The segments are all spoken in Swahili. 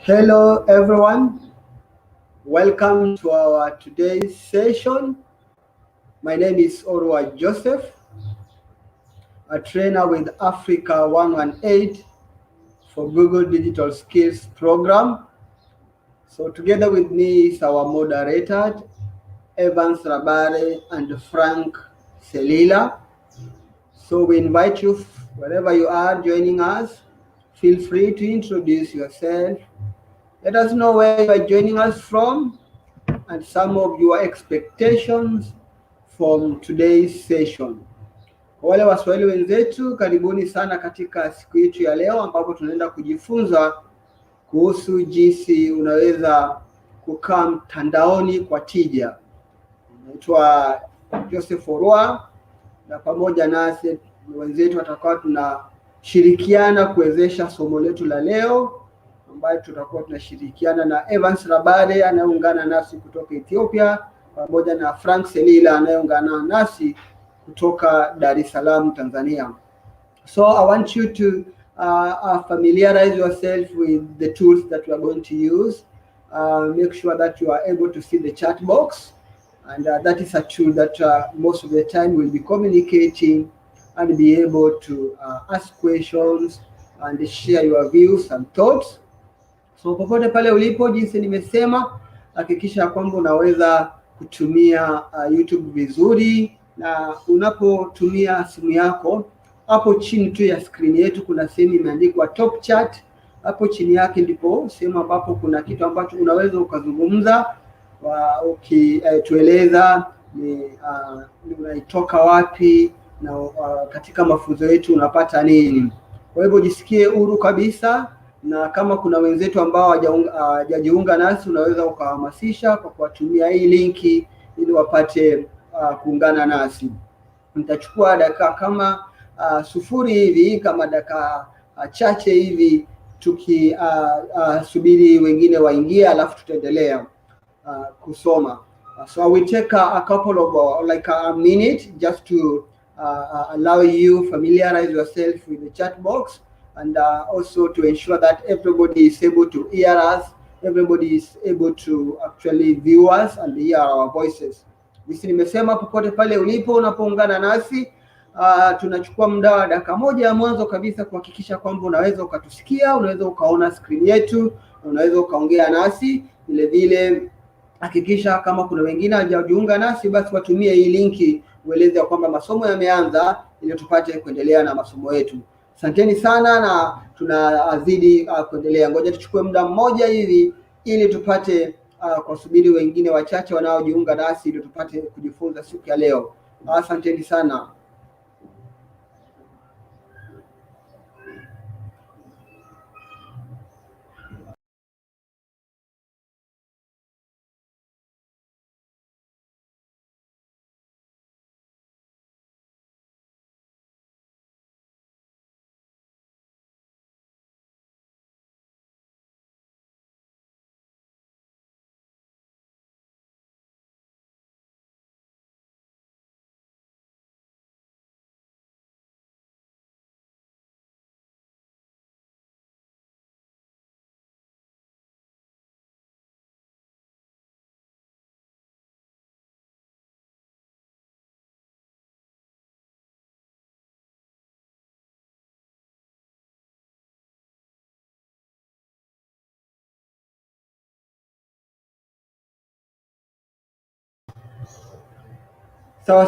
Hello everyone, welcome to our today's session. My name is Orwa Joseph, a trainer with Africa 118 for Google Digital Skills Program. So together with me is our moderator, Evans Rabare and Frank Selila. So we invite you, wherever you are joining us, feel free to introduce yourself. Let us know where you are joining us from and some of your expectations from today's session. Kwa wale Waswahili wenzetu, karibuni sana katika siku yetu ya leo ambapo tunaenda kujifunza kuhusu jinsi unaweza kukaa mtandaoni kwa tija. Naitwa Joseph Orwa na pamoja nasi wenzetu watakuwa tunashirikiana kuwezesha somo letu la leo, ambayo tutakuwa tunashirikiana na Evans Rabare anayeungana nasi kutoka Ethiopia pamoja na Frank Selila anayeungana nasi kutoka Dar es Salaam, Tanzania. So I want you to familiarize yourself with the tools that we are going to use. Make sure that you are able to see the chat box, and that is a tool that most of the time will be communicating and be able to ask questions and share your views and thoughts. So popote pale ulipo, jinsi nimesema, hakikisha kwamba unaweza kutumia YouTube vizuri, na unapotumia simu yako, hapo chini tu ya screen yetu kuna sehemu imeandikwa top chat. Hapo chini yake ndipo sehemu ambapo kuna kitu ambacho unaweza ukazungumza, ukitueleza ni unaitoka wapi na katika mafunzo yetu unapata nini. Kwa hivyo jisikie huru kabisa, na kama kuna wenzetu ambao hawajajiunga nasi, unaweza ukahamasisha kwa kuwatumia hii linki ili wapate kuungana nasi. Nitachukua dakika kama 0 hivi, kama dakika chache hivi, tukisubiri wengine waingie, alafu tutaendelea kusoma. So I will take a couple of like a minute just to allow you familiarize yourself with the chat box, and also to ensure that everybody is able to hear us, everybody is able to actually view us and hear our voices. Bisi nimesema popote pale ulipo unapoungana nasi, tunachukua muda wa dakika moja ya mwanzo kabisa kuhakikisha kwamba unaweza ukatusikia, unaweza ukaona screen yetu, unaweza ukaongea nasi. Vile vile hakikisha kama kuna wengine hawajajiunga nasi, basi watumie hii linki ueleze kwamba masomo yameanza ili tupate kuendelea na masomo yetu. Asanteni sana na tunazidi kuendelea. Ngoja tuchukue muda mmoja hivi ili tupate kusubiri wengine wachache wanaojiunga nasi ili tupate kujifunza siku ya leo. Asanteni sana.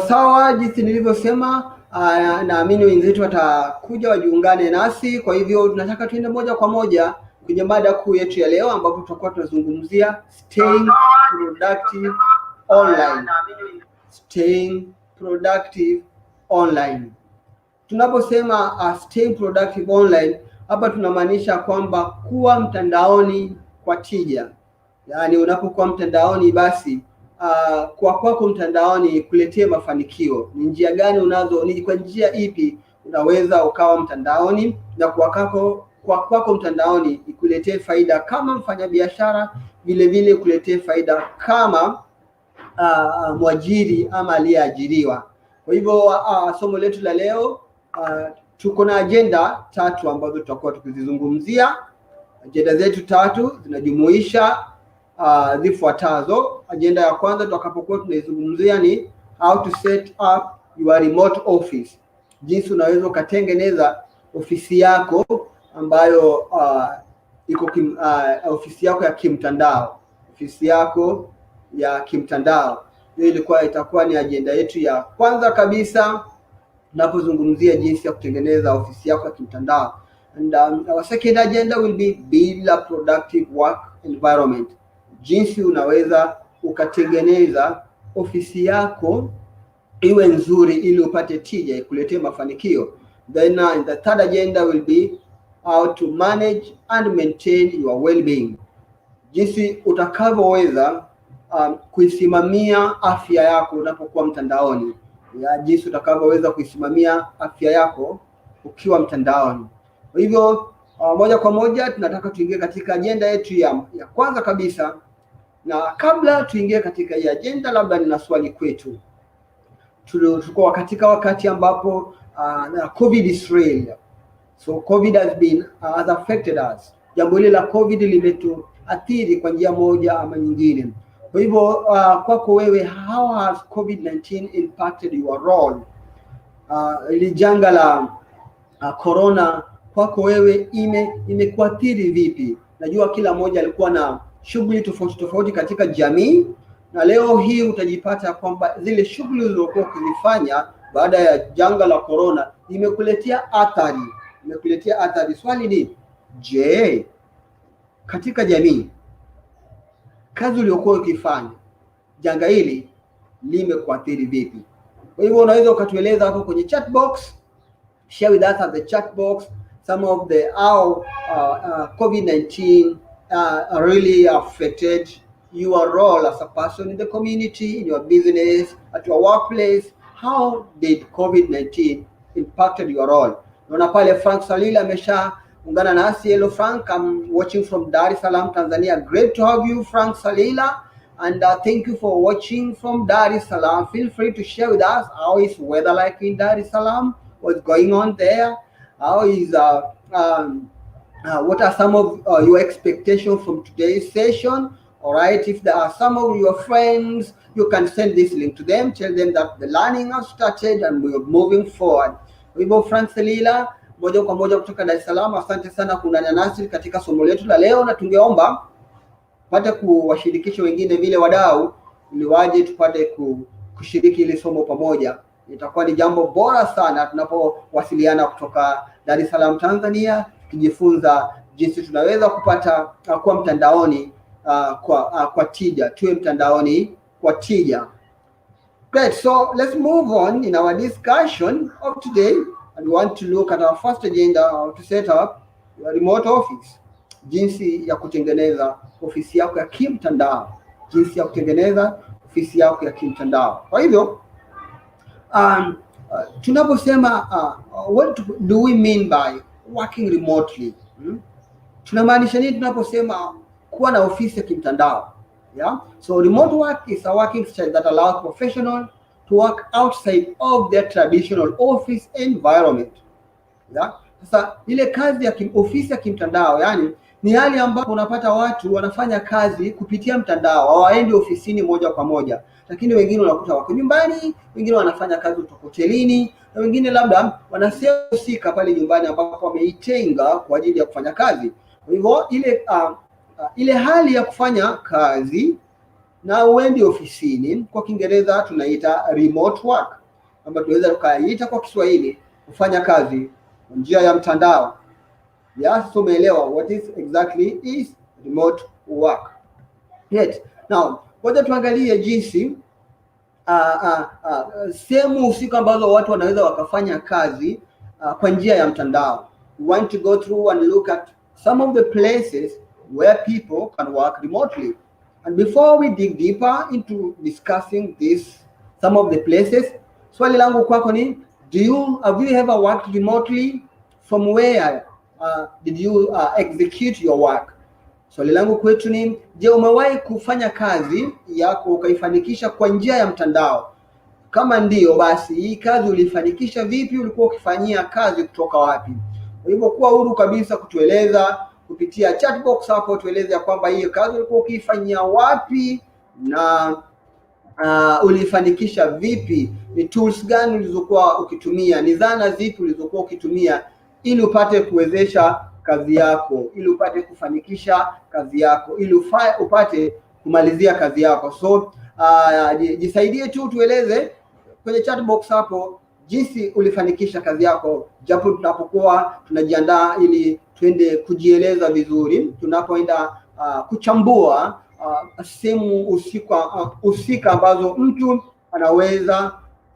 Sawa, jinsi nilivyosema, naamini wenzetu watakuja wajiungane nasi. Kwa hivyo tunataka tuende moja kwa moja kwenye mada kuu yetu ya leo, ambapo tutakuwa tunazungumzia staying productive online. Staying productive online. Tunaposema staying productive online, hapa tunamaanisha kwamba kuwa mtandaoni kwa tija. Yaani unapokuwa mtandaoni, basi kwa kwako mtandaoni kuletee mafanikio. Ni njia gani ni kwa njia ipi unaweza ukawa mtandaoni na kwa kwako mtandaoni ikuletee faida kama mfanyabiashara, vile vile kuletee faida kama mwajiri ama aliyeajiriwa. Kwa hivyo somo letu la leo tuko na agenda 3 ambazo tutakuwa tukizizungumzia. Ajenda zetu tatu zinajumuisha zifuatazo. Ajenda ya kwanza tutakapokuwa tunaizungumzia ni how to set up your remote office, jinsi unaweza ukatengeneza ofisi yako ambayo ofisi yako ya kimtandao, Hiyo itakuwa ni ajenda yetu ya kwanza kabisa tunapozungumzia jinsi ya kutengeneza ofisi yako ya kimtandao. And our second agenda will be build a productive work environment, jinsi unaweza ukatengeneza ofisi yako iwe nzuri ili upate tija, ikuletee mafanikio. Then the third agenda will be how to manage and maintain your well-being, jinsi utakavyoweza kuisimamia afya yako unapokuwa mtandaoni, jinsi utakavyoweza kuisimamia afya yako ukiwa mtandaoni. Kwa hivyo moja kwa moja tunataka tuingie katika ajenda yetu ya kwanza kabisa, na kabla tuingie katika hii ajenda, labda nina swali kwetu. Tulikuwa katika wakati ambapo COVID is real, so COVID has affected us. Jambo hili la COVID limetuathiri kwa njia moja ama nyingine. Kwa hivyo kwako wewe, how has COVID-19 impacted your role? Ili janga la corona kwako wewe imekuathiri vipi? Najua kila mmoja alikuwa na shughuli tofauti katika jamii, na leo hii utajipata kwamba zile shughuli ulizokuwa ukifanya baada ya janga la corona imekuletea athari. Swali ni, je, katika jamii kazi uliyokuwa ukifanya janga hili limekuathiri vipi? Kwa hivyo unaweza ukatueleza hapo kwenye chat box, share with us at the chat box some of the how COVID-19 really affected your role as a person in the community, in your business, at your workplace. How did COVID-19 impacted your role? Naona pale Frank Salila ameshaungana nasi. Hello Frank, I'm watching from Dar es Salaam, Tanzania. Great to have you, Frank Salila, and thank you for watching from Dar es Salaam. Feel free to share with us how is weather like in Dar es Salaam, what's going on there, how is what are some of your expectations from today's session. All right, if there are some of your friends, you can send this link to them, tell them that the learning has started and we are moving forward. Kwa hivyo Frank Salila, moja kwa moja kutoka Dar es Salaam, asante sana kuungana nasi katika somo letu la leo, na tungeomba pate kuwashirikisha wengine vile wadau, ili waje tupate kushiriki ile somo pamoja. Itakuwa ni jambo bora sana tunapowasiliana kutoka Dar es Salaam, Tanzania, tukijifunza jinsi tunaweza kupata kuwa mtandaoni kwa tija, tuwe mtandaoni kwa tija. Great, so let's move on in our discussion of today, and we want to look at our first agenda, how to set up your remote office, jinsi ya kutengeneza ofisi yako ya kimtandao, Kwa hivyo tunaposema what do we mean by working remotely? Tunamaanisha nini tunaposema kuwa na ofisi ya kimtandao? Yeah, so remote work is a working style that allows professionals to work outside of their traditional office environment. Yeah, sasa ile kazi ya ofisi ya kimtandao, yani ni hali ambapo unapata watu wanafanya kazi kupitia mtandao, hawaendi ofisini moja kwa moja, lakini wengine unakuta wako nyumbani, wengine wanafanya kazi kutoka hotelini, na wengine labda wanasika pale nyumbani ambapo wameitenga kwa ajili ya kufanya kazi. Kwa hivyo ile hali ya kufanya kazi na uendi ofisini, kwa Kiingereza tunaita remote work, ambapo tunaweza tukaita kwa Kiswahili kufanya kazi kwa njia ya mtandao. Yes, so umeelewa what is exactly is remote work. Yet, now ngoja tuangalie jinsi sehemu husika ambazo watu wanaweza wakafanya kazi kwa njia ya mtandao. We want to go through and look at some of the places where people can work remotely. And before we dig deeper into discussing some of the places, swali langu kwako ni, have you ever worked remotely? From where did you execute your work? Swali langu kwetu ni, je, umewahi kufanya kazi yako ukaifanikisha kwa njia ya mtandao? Kama ndio, basi hii kazi ulifanikisha vipi? Ulikuwa ukifanyia kazi kutoka wapi? Kwa hivyo kuwa huru kabisa kutueleza kupitia chat box hapo, tueleze ya kwamba hiyo kazi ulikuwa ukiifanyia wapi na ulifanikisha vipi, ni tools gani ulizokuwa ukitumia, ni zana zipi ulizokuwa ukitumia ili upate kuwezesha kazi yako, ili upate kufanikisha kazi yako, ili upate kumalizia kazi yako. So jisaidie tu, tueleze kwenye chat box hapo jinsi ulifanikisha kazi yako, japo tunapokuwa tunajiandaa ili twende kujieleza vizuri, tunapoenda kuchambua sehemu husika ambazo mtu anaweza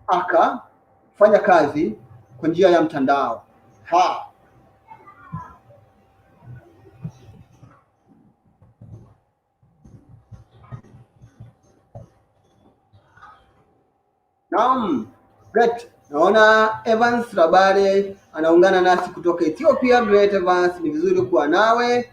akafanya kazi kwa njia ya mtandao. Naam, great. Naona Evans Rabare anaungana nasi kutoka Ethiopia. Great Evans, ni vizuri kuwa nawe.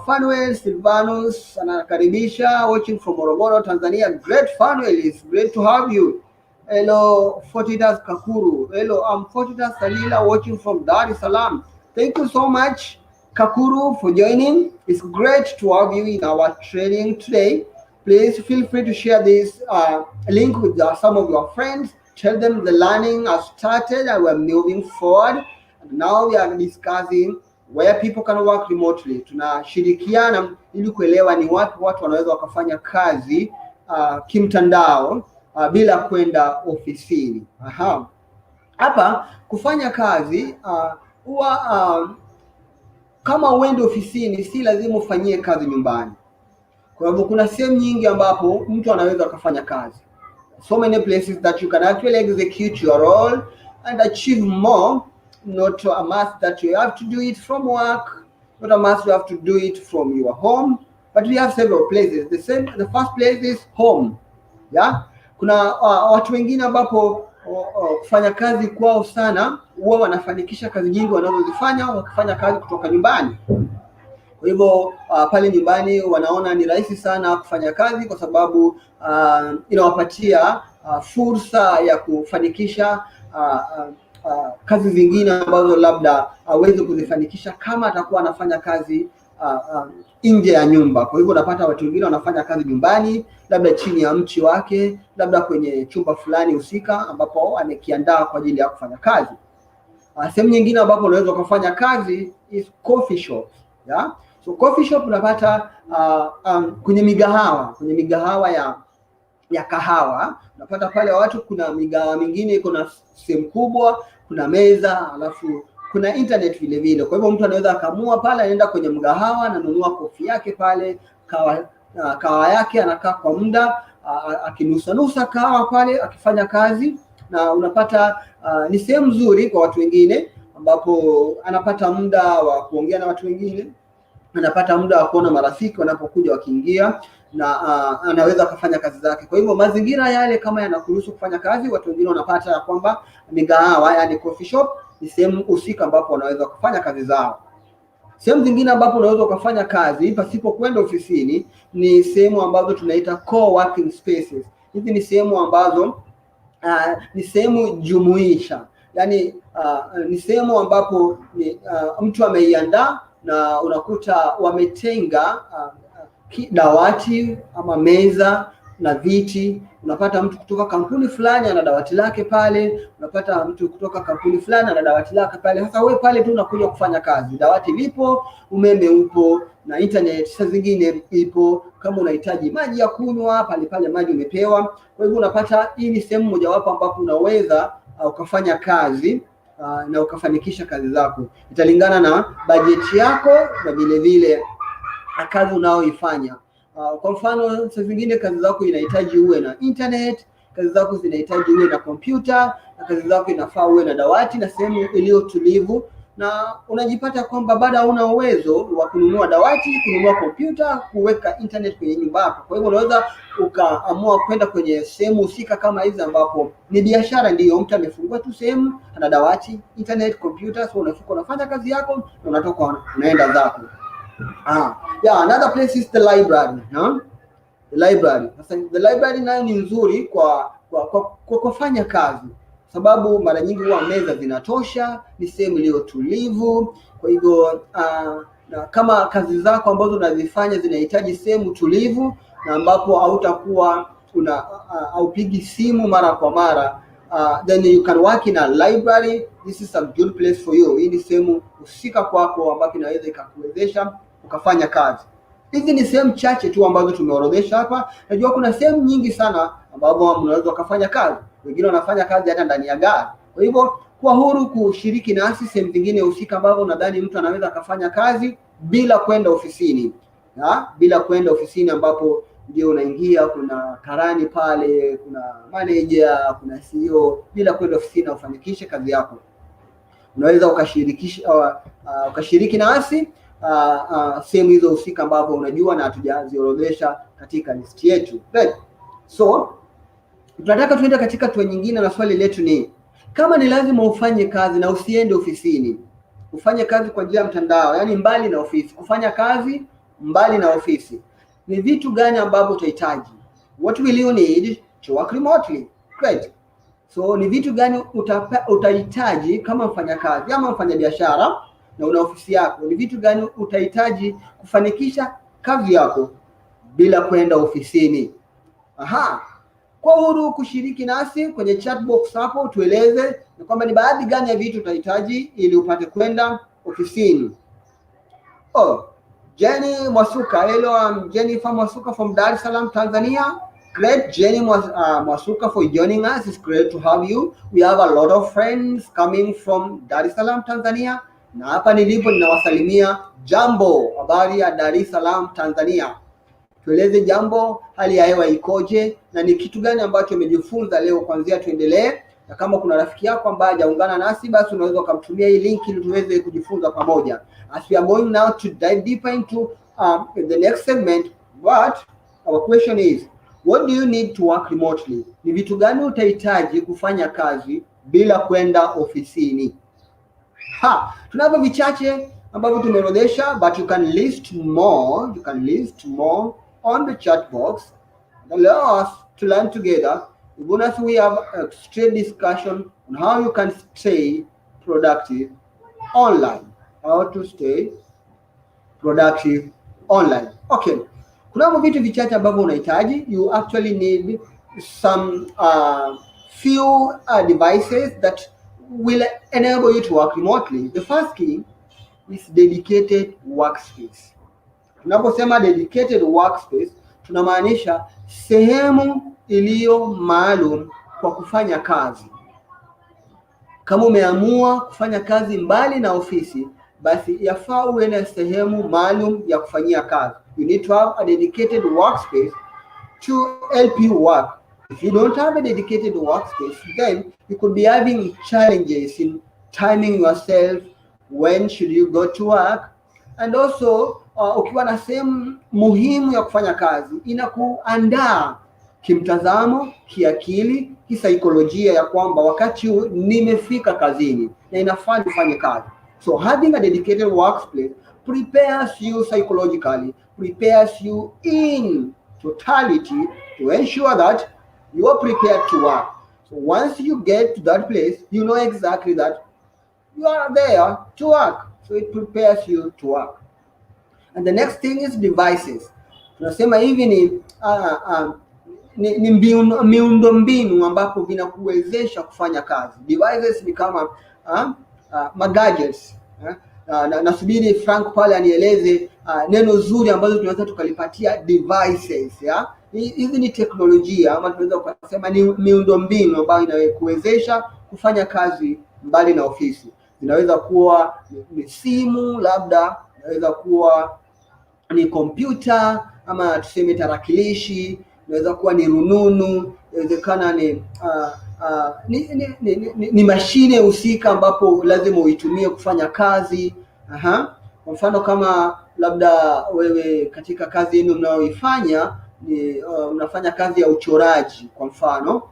Fanuel Silvanus anakaribisha, watching from Morogoro, Tanzania. Great Fanuel, it's great to have you. Hello Fortitas Kakuru. Hello, I'm Fortitas Salila, watching from Dar es Salaam. Thank you so much Kakuru for joining. It's great to have you in our training today. Please feel free to share this link with some of your friends. Tell them the learning has started and we're moving forward. And now we are discussing where people can work remotely. Tunashirikiana ili kuelewa ni wapi watu wanaweza wakafanya kazi kimtandao bila kwenda ofisini. Hapa kufanya kazi huwa kama uende ofisini si lazima ufanyie kazi nyumbani. Kwa hivyo kuna sehemu nyingi ambapo mtu anaweza kufanya kazi. So many places that you can actually execute your role and achieve more. Not a must that you have to do it from work, not a must you have to do it from your home, but we have several places. The first place is home. Yeah? Kuna watu wengine ambapo kufanya kazi kwao sana huwa wanafanikisha kazi nyingi wanazozifanya wakifanya kazi kutoka nyumbani. Kwa hivyo pale nyumbani wanaona ni rahisi sana kufanya kazi kwa sababu inawapatia fursa ya kufanikisha kazi zingine ambazo labda hawezi kuzifanikisha kama atakuwa anafanya kazi nje ya nyumba. Kwa hivyo unapata watu wengine wanafanya kazi nyumbani, labda chini ya mti wake, labda kwenye chumba fulani husika ambapo amekiandaa kwa ajili ya kufanya kazi. Sehemu nyingine ambapo unaweza kufanya kazi is coffee shop. Yeah? So coffee shop unapata kwenye migahawa ya kahawa, unapata pale watu, kuna migahawa mingine iko na sehemu kubwa, kuna meza, alafu kuna internet vile vile. Kwa hivyo mtu anaweza akamua pale, anaenda kwenye mgahawa, ananunua kofi yake pale, kahawa yake, anakaa kwa muda akinusa kahawa pale akifanya kazi, na unapata ni sehemu nzuri kwa watu wengine ambapo anapata muda wa kuongea na watu wengine, anapata muda wa kuona marafiki wanapokuja wakiingia, na anaweza kufanya kazi zake. Kwa hivyo mazingira yale kama yanakuruhusu kufanya kazi, watu wengine wanapata ya kwamba migahawa, yani coffee shop, ni sehemu husika ambapo wanaweza kufanya kazi zao. Sehemu zingine ambapo unaweza kufanya kazi pasipo kwenda ofisini ni sehemu ambazo tunaita co-working spaces. Hizi ni sehemu ambazo ni sehemu jumuisha, yani ni sehemu ambapo mtu ameiandaa na unakuta wametenga dawati ama meza na viti. Unapata mtu kutoka kampuni fulani ana dawati lake pale, unapata mtu kutoka kampuni fulani ana dawati lake pale. Sasa wewe pale tu unakuja kufanya kazi, dawati lipo, umeme upo, na internet saa zingine ipo. Kama unahitaji maji ya kunywa pale maji umepewa. Kwa hivyo unapata hii ni sehemu mojawapo ambapo unaweza ukafanya kazi na ukafanikisha kazi zako. Italingana na bajeti yako na vile vile kazi unaoifanya. Kwa mfano saa zingine kazi zako inahitaji uwe na internet, kazi zako zinahitaji uwe na kompyuta, na kazi zako inafaa uwe na dawati na sehemu iliyo tulivu, na unajipata kwamba bado hauna uwezo wa kununua dawati, kununua kompyuta, kuweka internet kwenye nyumba yako. Kwa hivyo unaweza ukaamua kwenda kwenye sehemu husika kama hizi ambapo ni biashara, ndiyo mtu amefungua tu sehemu, ana dawati, internet, kompyuta, so unafanya kazi yako na unatoka unaenda zako. Yeah, another place is the library. The library. Sasa the library nayo ni nzuri kwa kufanya kazi, sababu mara nyingi huwa meza zinatosha, ni sehemu iliyo tulivu. Kwa hivyo na kama kazi zako ambazo unazifanya zinahitaji sehemu tulivu na ambapo hautakuwa haupigi simu mara kwa mara, then you can work in a library. This is a good place for you. Hii ni sehemu husika kwako ambapo inaweza ikakuwezesha ukafanya kazi. Hizi ni sehemu chache tu ambazo tumeorodhesha hapa. Najua kuna sehemu nyingi sana ambapo mnaweza ukafanya kazi. Wengine wanafanya kazi hata ndani ya gari. Kwa hivyo kuwa huru kushiriki nasi sehemu zingine husika ambapo unadhani mtu anaweza akafanya kazi bila kwenda ofisini. Bila kwenda ofisini ambapo ndio unaingia, kuna karani pale, kuna manager, kuna CEO. Bila kwenda ofisini ufanikishe kazi yako, unaweza ukashiriki nasi sehemu hizo husika ambapo unajua na hatujaziorodhesha katika list yetu. Right. So tunataka tuende katika hatua nyingine, na swali letu ni kama ni lazima ufanye kazi na usiende ofisini, ufanye kazi kwa njia ya mtandao, yani mbali na ofisi, kufanya kazi mbali na ofisi, ni vitu gani ambavyo utahitaji? What will you need to work remotely? Great. So ni vitu gani utahitaji kama mfanyakazi ama mfanyabiashara na una ofisi yako? Ni vitu gani utahitaji kufanikisha kazi yako bila kwenda ofisini? Kwa huru kushiriki nasi kwenye chat box hapo, tueleze na kwamba ni baadhi gani ya vitu utahitaji ili upate kwenda ofisini. Jenny Mwasuka, hello, I'm Jennifer Mwasuka from Dar es Salaam, Tanzania. Great, Jenny Mwasuka, for joining us. It's great to have you. We have a lot of friends coming from Dar es Salaam, Tanzania. Na hapa nilipo ninawasalimia. Jambo, habari ya Dar es Salaam, Tanzania. Tueleze jambo, hali ya hewa ikoje na ni kitu gani ambacho umejifunza leo kuanzia tuendelee. Na kama kuna rafiki yako ambaye hajaungana nasi, basi unaweza kumtumia hii link ili tuweze kujifunza pamoja. As we are going now to dive deeper into the next segment, but our question is, what do you need to work remotely? Ni vitu gani utahitaji kufanya kazi bila kwenda ofisini? Tunavyo vichache ambavyo tumeorodhesha, but you can list more. You can list more on the chat box. Allow us to learn together. Even as we have a straight discussion on how you can stay productive online. How to stay productive online. Okay. Kuna vitu vichache ambavyo unahitaji. You actually need some few devices that will enable you to work remotely. The first key is dedicated workspace. Tunaposema dedicated workspace, tunamaanisha sehemu iliyo maalum kwa kufanya kazi. Kama umeamua kufanya kazi mbali na ofisi, basi yafaa uwe na sehemu maalum ya kufanyia kazi. You need to have a dedicated workspace to help you work. If you don't have a dedicated workspace, then you could be having challenges in timing yourself, when should you go to work, and also ukiwa na sehemu muhimu ya kufanya kazi, inakuandaa kimtazamo, kiakili, kisaikolojia ya kwamba wakati nimefika kazini na inafaa nifanye kazi. So having a dedicated workspace prepares you psychologically, prepares you in totality to ensure that you are prepared to work. So once you get to that place, you know exactly that you are there to work. So it prepares you to work. And the next thing is devices. Tunasema hivi ni miundombinu ambapo vinakuwezesha kufanya kazi. Devices ni kama gadgets. Nasubiri Frank pale anieleze neno zuri ambazo tunaweza tukalipatia devices. Hizi ni teknolojia ama tunaweza kusema ni miundombinu ambayo inakuwezesha kufanya kazi mbali na ofisi. Inaweza kuwa ni simu, labda inaweza kuwa ni kompyuta ama tuseme tarakilishi, inaweza kuwa ni rununu, inawezekana ni mashine husika ambapo lazima uitumie kufanya kazi. Kwa mfano kama labda wewe katika kazi yenu mnayoifanya unafanya kazi ya uchoraji, kwa mfano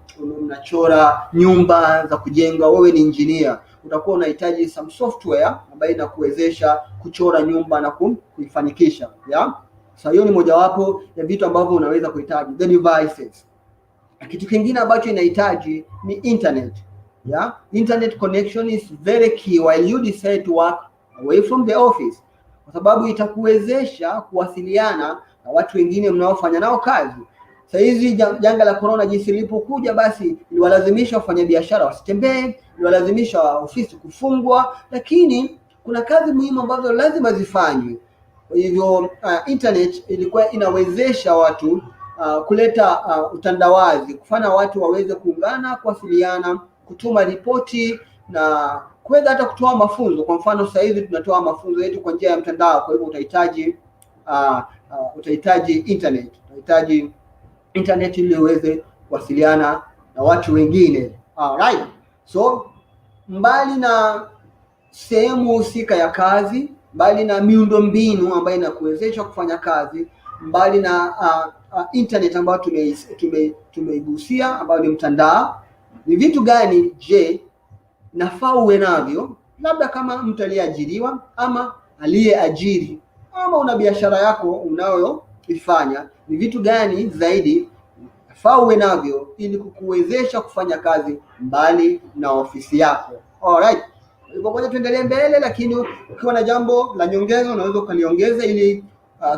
unachora nyumba za kujenga, wewe ni engineer, utakuwa unahitaji some software ambayo inakuwezesha kuchora nyumba na kuifanikisha. So hiyo ni mojawapo ya vitu ambavyo unaweza kuhitaji, the devices. Kitu kingine ambacho inahitaji ni internet. Internet connection is very key while you decide to work away from the office. kwa sababu itakuwezesha kuwasiliana na watu wengine mnaofanya nao kazi. Sasa hizi janga la corona jinsi lilipokuja, basi iliwalazimisha wafanyabiashara wasitembee, iliwalazimisha ofisi kufungwa, lakini kuna kazi muhimu ambazo lazima zifanywe. Kwa hivyo internet ilikuwa inawezesha watu kuleta utandawazi, kufanya watu waweze kuungana, kuwasiliana, kutuma ripoti na kuweza hata kutoa mafunzo. Kwa mfano sasa hivi tunatoa mafunzo yetu kwa njia ya mtandao, kwa hivyo utahitaji internet ili uweze kuwasiliana na watu wengine. Alright. So mbali na sehemu husika ya kazi, mbali na miundombinu ambayo inakuwezesha kufanya kazi, mbali na internet ambayo tumeigusia ambayo ni mtandao, ni vitu gani nafaa uwe navyo? Labda kama mtu aliyeajiriwa ama aliyeajiri, ama una biashara yako unayoifanya, ni vitu gani zaidi nafaa uwe navyo ili kukuwezesha kufanya kazi mbali na ofisi yako? Alright. Ngoja tuendelee mbele, lakini ukiwa na jambo la nyongeza unaweza ukaliongeza ili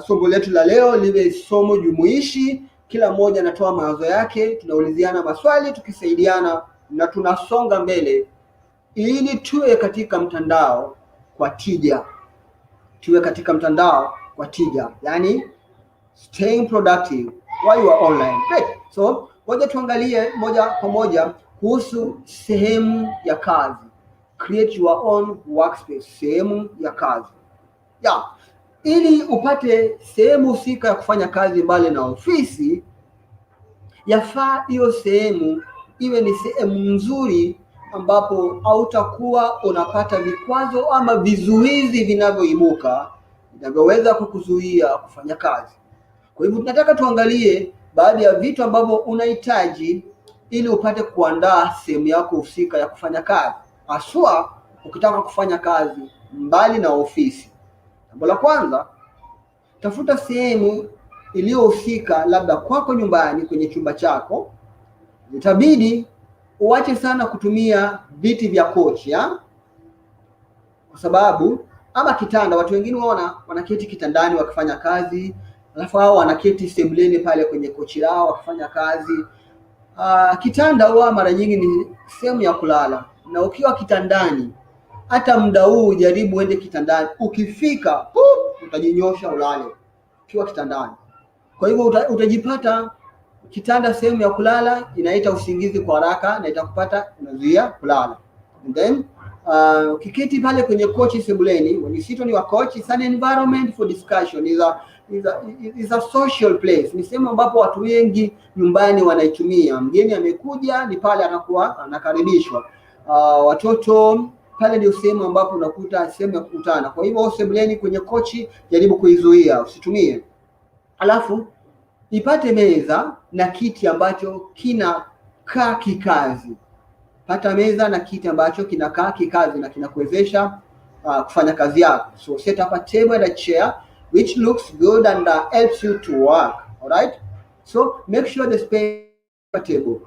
somo letu la leo liwe somo jumuishi. Kila mmoja anatoa mawazo yake, tunauliziana maswali, tukisaidiana na tunasonga mbele ili tuwe katika mtandao kwa tija. Yani staying productive while you are online. Great. So ngoja tuangalie moja kwa moja kuhusu sehemu ya kazi. Create your own workspace, sehemu ya kazi. Ili upate sehemu husika ya kufanya kazi mbali na ofisi, yafaa hiyo sehemu iwe ni sehemu nzuri ambapo hautakuwa unapata vikwazo ama vizuizi vinavyoibuka vinavyoweza kukuzuia kufanya kazi. Kwa hivyo tunataka tuangalie baadhi ya vitu ambavyo unahitaji ili upate kuandaa sehemu yako husika ya kufanya kazi, haswa ukitaka kufanya kazi mbali na ofisi. Jambo la kwanza, tafuta sehemu iliyohusika, labda kwako nyumbani kwenye chumba chako. Itabidi uache sana kutumia viti vya kochi, kwa sababu ama kitanda. Watu wengine wanaketi kitandani wakifanya kazi, alafu hao wanaketi sebuleni pale kwenye kochi lao wakifanya kazi. Kitanda huwa mara nyingi ni sehemu ya kulala, na ukiwa kitandani, hata muda huu jaribu uende kitandani, ukifika utajinyosha ulale ukiwa kitandani. Kwa hivyo utajipata kitanda sehemu ya kulala, inaita usingizi kwa haraka na itakupata unazuia kulala. And then ukiketi pale kwenye kochi sebuleni, when you sit on your couch, it's an environment for discussion, is a social place. Ni sehemu ambapo watu wengi nyumbani wanaitumia. Mgeni amekuja, ni pale anakuwa anakaribishwa. Watoto pale ndio sehemu ambapo unakuta sehemu ya kukutana. Kwa hivyo sebuleni kwenye kochi jaribu kuizuia, usitumie. Alafu ipate meza na kiti ambacho kinakaa kikazi. Pata meza na kiti ambacho kinakaa kikazi na kinakuwezesha kufanya kazi yako. So set up a table and a chair which looks good and helps you to work. Alright? So make sure the space is comfortable.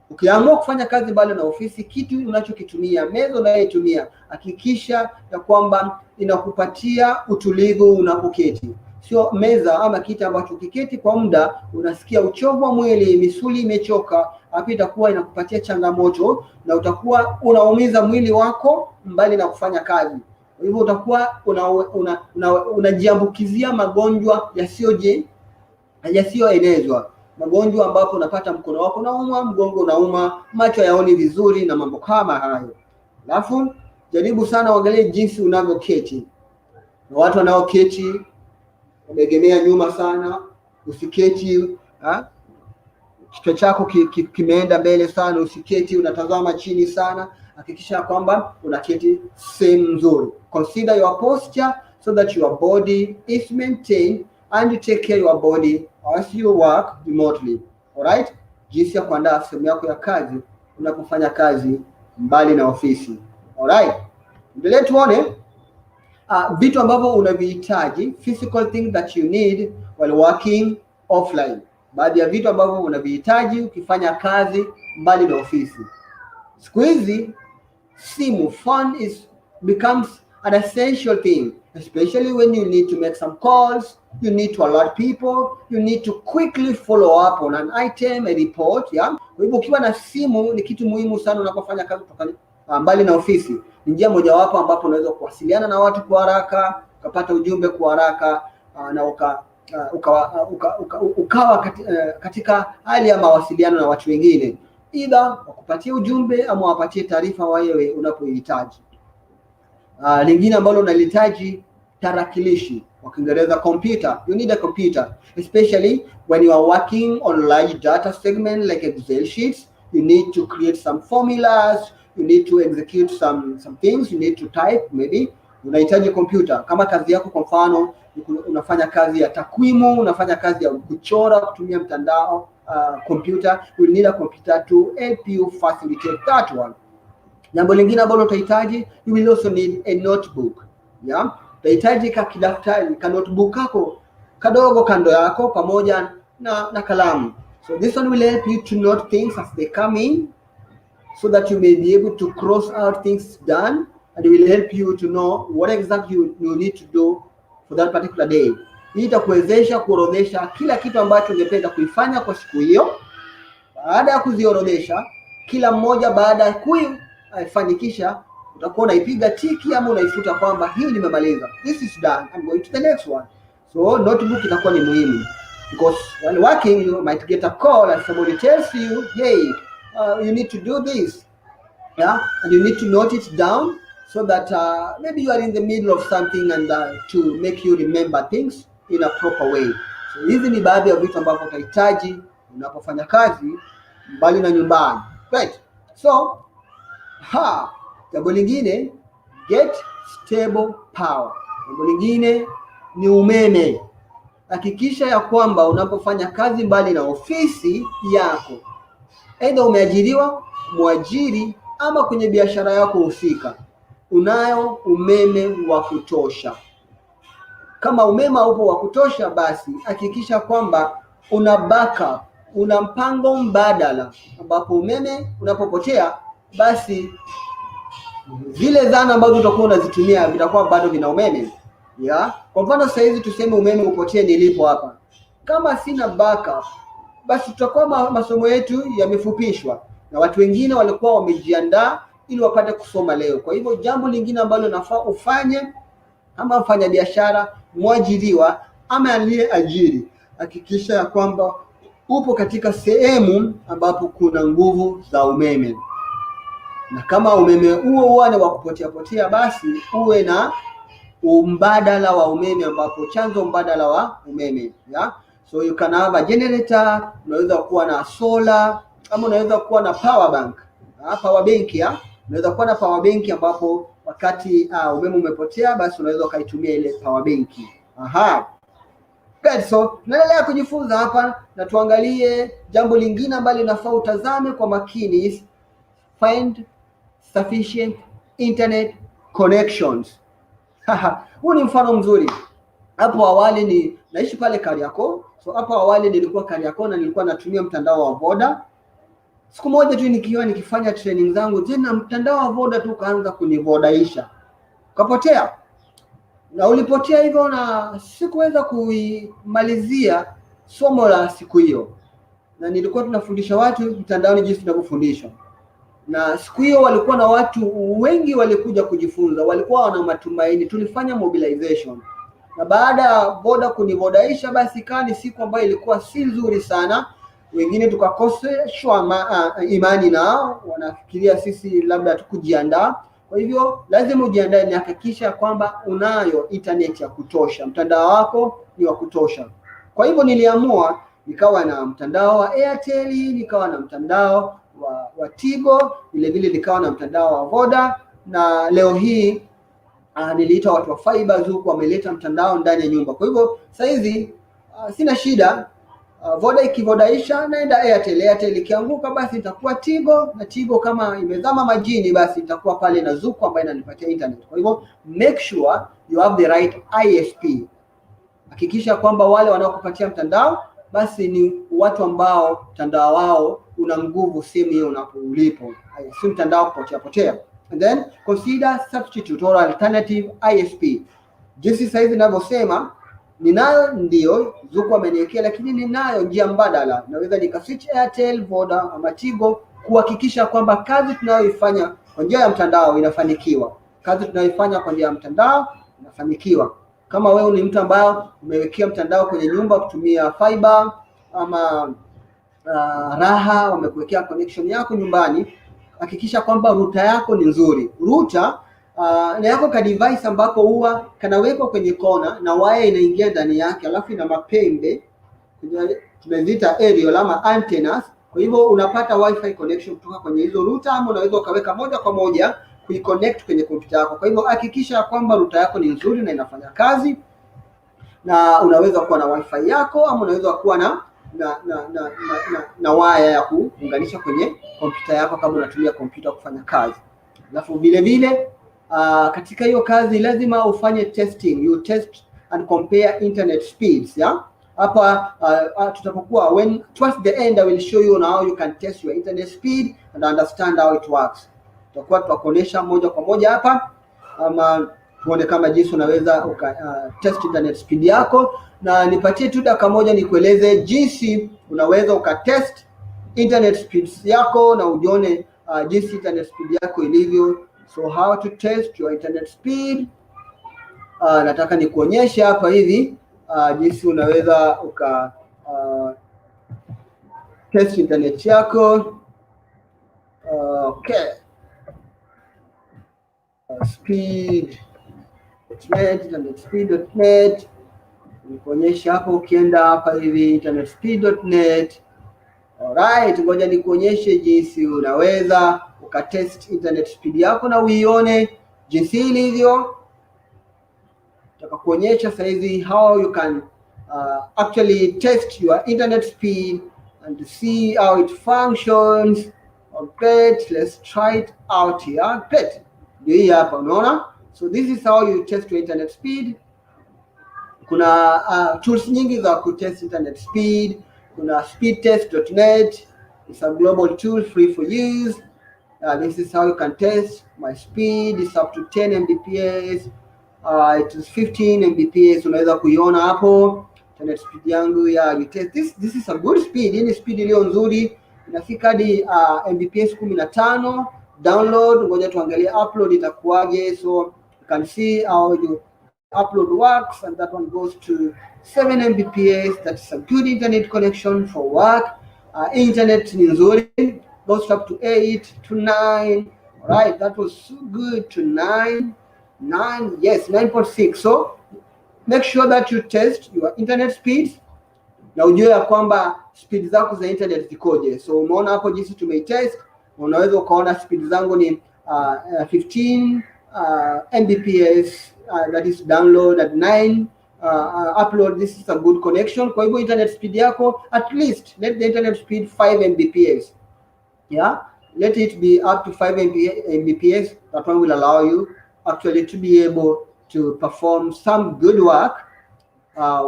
Ukiamua kufanya kazi mbali na ofisi, kitu unachokitumia, meza unayoitumia, hakikisha ya kwamba inakupatia utulivu unapoketi. Sio meza ama kiti ambacho ukiketi kwa muda unasikia uchovu wa mwili, misuli imechoka, hapo itakuwa inakupatia changamoto na utakuwa unaumiza mwili wako mbali na kufanya kazi. Kwa hivyo utakuwa unajiambukizia magonjwa yasiyoenezwa. Magonjwa ambapo unapata mkono wako unauma, mgongo unauma, macho hayaoni vizuri na mambo kama hayo. Alafu jaribu sana uangalie jinsi unavyoketi. Na watu wanaoketi umeegemea nyuma sana, usiketi kichwa chako kimeenda mbele sana, usiketi unatazama chini sana. Hakikisha kwamba unaketi sehemu nzuri. Consider your posture so that your body is maintained and you take care of your body as you work remotely. Alright? Jinsi ya kuandaa sehemu yako ya kazi unapofanya kazi mbali na ofisi. Alright? Endelee tuone vitu ambavyo unavihitaji, physical things that you need while working offline. Baadhi ya vitu ambavyo unavihitaji ukifanya kazi mbali na ofisi. Siku hizi simu, phone becomes an essential thing, especially when you need to make some calls, you need to alert people, you need to quickly follow up on an item, a report, yeah. Kwa hivyo ukiwa na simu ni kitu muhimu sana unapofanya kazi kutoka mbali na ofisi. Ni njia mojawapo ambapo unaweza kuwasiliana na watu kwa haraka, ukapata ujumbe kwa haraka, na ukawa katika hali ya mawasiliano na watu wengine, either wakupatie ujumbe ama wapatie taarifa wewe unapohitaji. Lingine ambalo unalihitaji, tarakilishi, kwa Kiingereza computer. You need a computer, especially when you are working on large data segment like Excel sheets. You need to create some formulas, you need to execute some things, you need to type maybe. Unahitaji computer. Kama kazi yako kwa mfano unafanya kazi ya takwimu, unafanya kazi ya kuchora kutumia mtandao, computer, you need a computer to help you facilitate that one. Jambo lingine ambalo utahitaji, you will also need a notebook, yeah. Utahitaji kidaftari, ka notebook kako kadogo kando yako pamoja na kalamu. So this one will help you to note things as they come in, so that you may be able to cross out things done, and it will help you to know what exactly you need to do for that particular day. Hii itakuwezesha kuorodhesha kila kitu ambacho ungependa kuifanya kwa siku hiyo. Baada ya kuziorodhesha, kila mmoja baada ya kuifanikisha utakuwa unaipiga tiki ama unaifuta kwamba hii nimemaliza, this is done, I'm going to the next one. So notebook itakuwa ni muhimu, because when working you might get a call and somebody tells you, hey, you need to do this, yeah, and you need to note it down, so that maybe you are in the middle of something, and to make you remember things in a proper way. So hizi ni baadhi ya vitu ambavyo utahitaji unapofanya kazi mbali na nyumbani, right? So jambo lingine, get stable power. Jambo lingine ni umeme. Hakikisha ya kwamba unapofanya kazi mbali na ofisi yako, aidha umeajiriwa, mwajiri, ama kwenye biashara yako husika, unayo umeme wa kutosha. Kama umeme upo wa kutosha, basi hakikisha kwamba una backup, una mpango mbadala, ambapo umeme unapopotea basi zile zana ambazo utakuwa unazitumia vitakuwa bado vina umeme, yeah. Kwa mfano sasa hizi tuseme umeme upotee nilipo hapa, kama sina backup, basi tutakuwa masomo yetu yamefupishwa, na watu wengine walikuwa wamejiandaa ili wapate kusoma leo. Kwa hivyo jambo lingine ambalo nafaa ufanye, ama mfanya biashara, mwajiriwa ama aliyeajiri, hakikisha ya kwamba upo katika sehemu ambapo kuna nguvu za umeme. Na kama umeme huo ni wa kupotea, basi uwe na mbadala wa umeme, ambapo chanzo mbadala wa umeme, yeah? So you can have a generator, unaweza kuwa na solar, ama unaweza kuwa na power bank, power bank, yeah? Unaweza kuwa na power bank ambapo wakati umeme umepotea, basi unaweza ukaitumia ile power bank. Good. So tunaendelea kujifunza hapa, na tuangalie jambo lingine ambalo linafaa utazame kwa makini, find sufficient internet connections. Huu ni mfano mzuri. Hapo awali naishi pale Kariakoo. So hapo awali nilikuwa Kariakoo na nilikuwa natumia mtandao wa Voda. Siku moja tu nikiwa nikifanya training zangu, tena mtandao wa Voda tu kaanza kunivodaisha, kapotea. Na ulipotea hivyo, na sikuweza kuimalizia somo la siku hiyo. Na nilikuwa tunafundisha watu mtandaoni jinsi tunavyofundishwa. Na siku hiyo walikuwa na watu wengi walikuja kujifunza, walikuwa wana matumaini. Tulifanya mobilization. Na baada ya Voda kunivodaisha, basi kani siku ambayo ilikuwa si nzuri sana. Wengine tukakoseshwa imani nao, wanafikiria sisi labda tukujiandaa. Kwa hivyo lazima ujiandae, ni hakikisha kwamba unayo internet ya kutosha, mtandao wako ni wa kutosha. Kwa hivyo niliamua nikawa na mtandao wa Airtel, nikawa na mtandao wa Tigo, vile vile nikawa na mtandao wa Voda, na leo hii niliita watu wa Fiber Zuku wameleta mtandao ndani ya nyumba. Kwa hivyo sasa hizi sina shida. Voda ikivodaisha naenda Airtel, Airtel ikianguka basi itakuwa Tigo, na Tigo kama imezama majini basi itakuwa pale na Zuku ambayo inanipatia internet. Kwa hivyo make sure you have the right ISP. Hakikisha kwamba wale wanaokupatia mtandao basi ni watu ambao mtandao wao una nguvu sehemu hiyo unapolipo, si mtandao kupotea. And then consider substitute or alternative ISP. Jinsi sasa hivi ninavyosema, ninayo ndio Zuku ameniwekea, lakini ninayo njia mbadala. Naweza nikaswitch Airtel, Voda ama Tigo kuhakikisha kwamba kazi tunayoifanya kwa njia ya mtandao inafanikiwa. Kazi tunayoifanya kwa njia ya mtandao inafanikiwa. Kama wewe ni mtu ambaye umewekea mtandao kwenye nyumba kutumia fiber ama Raha wamekuwekea connection yako nyumbani, hakikisha kwamba router yako ni nzuri. Router na yako ka device ambapo huwa kanawekwa kwenye kona na waya inaingia ndani yake, alafu ina mapembe tunaziita aerial ama antennas. Kwa hivyo unapata wifi connection kutoka kwenye hizo router, ama unaweza ukaweka moja kwa moja kuiconnect kwenye kompyuta yako. Kwa hivyo hakikisha kwamba router yako ni nzuri na inafanya kazi, na unaweza kuwa na wifi yako, ama unaweza kuwa na waya ya kuunganisha kwenye kompyuta yako kama unatumia kompyuta kufanya kazi. Alafu vile vile katika hiyo kazi lazima ufanye testing. You test and compare internet speeds, yeah. Hapa tutapokuwa towards the end I will show you how you can test your internet speed and understand how it works. Tutakuwa tutakuonesha moja kwa moja hapa, ama tuone kama jinsi unaweza test internet speed yako, na nipatie tu dakika moja nikueleze jinsi unaweza ukatest internet speeds yako na ujione jinsi internet speed yako ilivyo. So how to test your internet speed. Nataka nikuonyeshe hapa hivi jinsi unaweza test internet yako. Okay. Internet.net. Nikuonyesha hapo, ukienda hapa hivi internetspeed.net. Alright, ngoja nikuonyeshe jinsi unaweza ukatest internet speed yako na uione jinsi ilivyo. Nataka kuonyesha sasa hivi how you can actually test your internet speed and to see how it functions. Okay, let's try it out here. Great. Ndio hii hapa unaona. So this is how you test your internet speed. Kuna tools nyingi za kutest internet speed. Kuna speedtest.net. It's a global tool free for use. This is how you can test my speed. It's up to 10 Mbps. It is 15 Mbps. Unaweza kuiona hapo internet speed yangu ya you test this is a good speed. Hii ni speed iliyo nzuri, inafika hadi Mbps 15. Download, ngoja tuangalie upload itakuwaje. So you can see how you upload works, and that one goes to 7 Mbps. That's a good internet connection for work. Internet ni nzuri, goes up to 8 to 9. All right, that was so good to 9. Yes, 9.6. So make sure that you test your internet speeds na ujue ya kwamba speed zako za internet zikoje. So umeona hapo jinsi tumeitest, unaweza ukaona speed zangu ni 15 Mbps, that is download, at 9 upload. This is a good connection. Kwa hivyo internet speed yako, at least let the internet speed 5 Mbps. Yeah, let it be up to 5 Mbps. That one will allow you actually to be able to perform some good work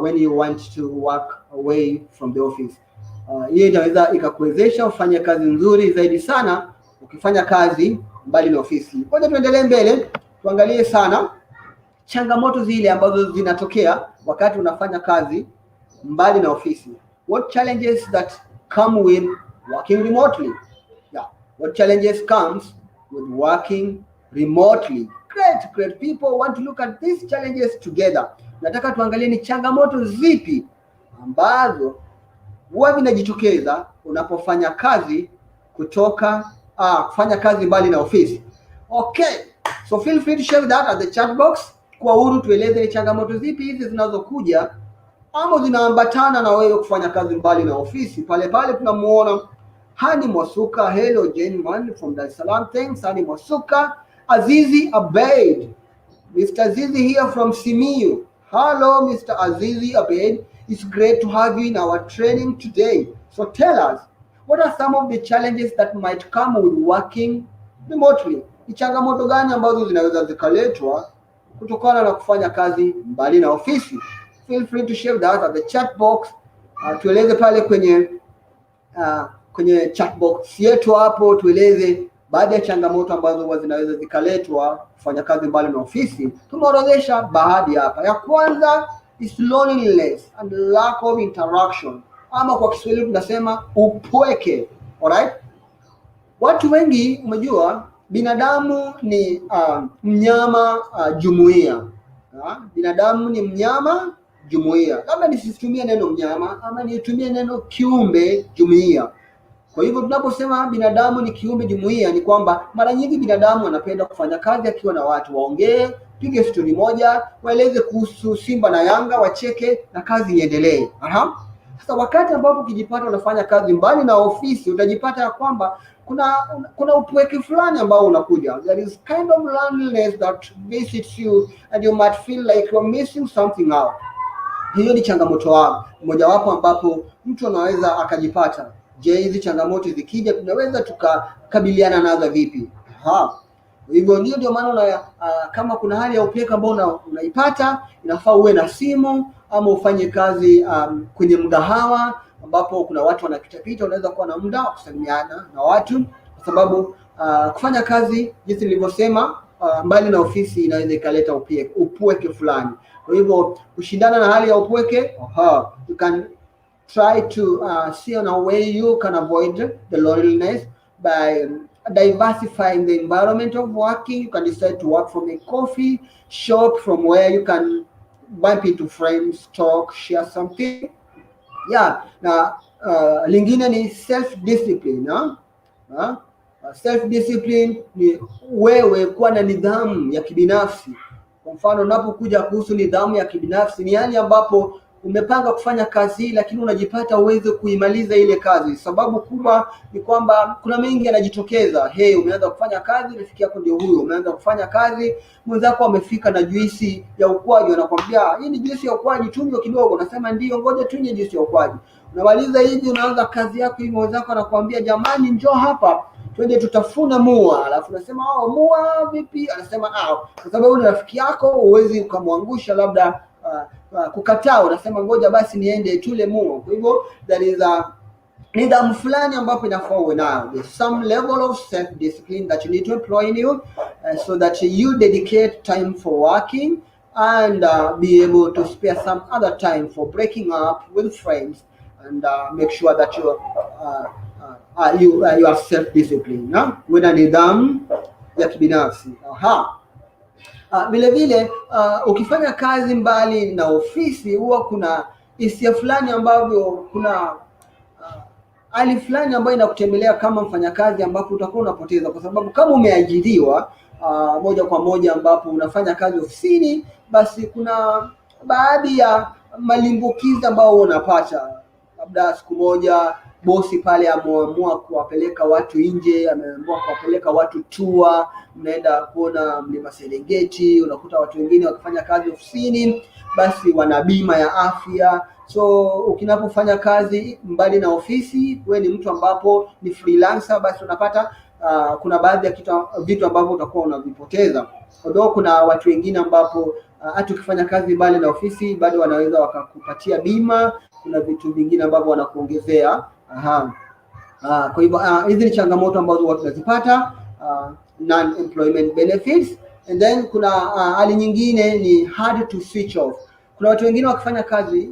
when you want to work away from the office. Hiyo inaweza ikakuwezesha ufanye kazi nzuri zaidi sana ukifanya kazi mbali na ofisi. Ngoja tuendelee mbele, tuangalie sana changamoto zile ambazo zinatokea wakati unafanya kazi mbali na ofisi. What challenges that come with working remotely? Yeah, what challenges comes with working remotely? Great people want to look at these challenges together. Nataka tuangalie ni changamoto zipi ambazo huwa vinajitokeza unapofanya kazi kufanya kazi mbali na ofisi. Okay, so feel free to share that at the chat box. Kwa huru tueleze ni changamoto zipi hizi zinazokuja ama zinaambatana na wewe kufanya kazi mbali na ofisi. Pale tunamuona Hani Mwasuka. Hello gentleman from Dar es Salaam. Thanks Hani Mwasuka. Azizi Abeid. Mr. Azizi here from Simiyu. Hello Mr. Azizi Abeid. It's great to have you in our training today. So tell us, what are some of the challenges that might come with working remotely? Ni changamoto gani ambazo zinaweza zikaletwa kutokana na kufanya kazi mbali na ofisi? Feel free to share that at the chat box. Tueleze pale kwenye chat box yetu hapo, tueleze Baadhi ya changamoto ambazo huwa zinaweza zikaletwa kufanya kazi mbali na ofisi, tumeorodhesha baadhi hapa. Ya kwanza is loneliness and lack of interaction, ama kwa Kiswahili tunasema upweke. Alright? Watu wengi, umejua binadamu ni mnyama jumuiya. Binadamu ni mnyama jumuiya. Labda nisitumie neno mnyama ama nitumie neno kiumbe jumuiya. Kwa hivyo tunaposema binadamu ni kiumbe jumuiya, ni kwamba mara nyingi binadamu anapenda kufanya kazi akiwa na watu, waongee, pige stori moja, waeleze kuhusu Simba na Yanga, wacheke na kazi iendelee. Sasa wakati ambapo ukijipata unafanya kazi mbali na ofisi, utajipata ya kwamba kuna upweke fulani ambao unakuja. There is kind of loneliness that visits you and you might feel like you're missing something out. Hiyo ni changamoto mojawapo ambapo mtu anaweza akajipata. Je, hizi changamoto zikija tunaweza tukakabiliana nazo vipi? Hivyo ndio maana kama kuna hali ya upweke ambao unaipata, inafaa uwe na simu ama ufanye kazi kwenye mgahawa ambapo kuna watu wanapita, unaweza kuwa na muda wa kusalimiana na watu, kwa sababu kufanya kazi jinsi nilivyosema mbali na ofisi inaweza ikaleta upweke fulani. Kwa hivyo kushindana na hali ya upweke, you can try to see on a way you can avoid the loneliness by diversifying the environment of working. You can decide to work from a coffee shop, from where you can bump into friends, talk, share something. Na lingine ni self discipline. Self discipline ni wewe kuwa na nidhamu ya kibinafsi. Kwa mfano, unapokuja kuhusu nidhamu ya kibinafsi, ni hali ambapo umepanga kufanya kazi lakini unajipata uweze kuimaliza ile kazi. Sababu kubwa ni kwamba kuna mengi yanajitokeza. Umeanza kufanya kazi, rafiki yako ndio huyo. Umeanza kufanya kazi, mwenzako amefika na juisi ya ukwaju, anakuambia hii ni juisi ya ukwaju, tunywe kidogo. Unasema ndio, ngoja tunywe juisi ya ukwaju. Unamaliza hivi, unaanza kazi yako hivi, mwenzako anakuambia jamani, njoo hapa twende tutafuna mua. Alafu unasema mua vipi? Anasema kwa sababu ni rafiki yako, huwezi ukamwangusha labda kukataa. Unasema ngoja basi niende tule mua. Kwa hivyo there is a nidhamu fulani ambapo inafaa uwe nayo. There's some level of self discipline that you need to employ in you, so that you dedicate time for working and be able to spare some other time for breaking up with friends and make sure that you are self disciplined, with a nidhamu ya kibinafsi. Vile vile ukifanya kazi mbali na ofisi, huwa kuna hisia fulani ambavyo kuna hali fulani ambayo inakutembelea kama mfanyakazi, ambapo utakuwa unapoteza, kwa sababu kama umeajiriwa moja kwa moja ambapo unafanya kazi ofisini, basi kuna baadhi ya malimbukizi ambao unapata. Labda siku moja bosi pale ameamua kuwapeleka watu nje, ameamua kuwapeleka watu tour, mnaenda kuona mlima Serengeti, unakuta watu wengine wakifanya kazi ofisini, basi wana bima ya afya. So ukinapofanya kazi mbali na ofisi, wewe ni mtu ambapo ni freelancer, basi unapata kuna baadhi ya vitu ambavyo utakuwa unavipoteza. Although kuna watu wengine ambapo hata ukifanya kazi mbali na ofisi bado wanaweza wakakupatia bima, kuna vitu vingine ambavyo wanakuongezea. Kwa hivyo hizi ni changamoto ambazo watu wanazipata, non-employment benefits. And then kuna hali nyingine ni hard to switch off. Kuna watu wengine wakifanya kazi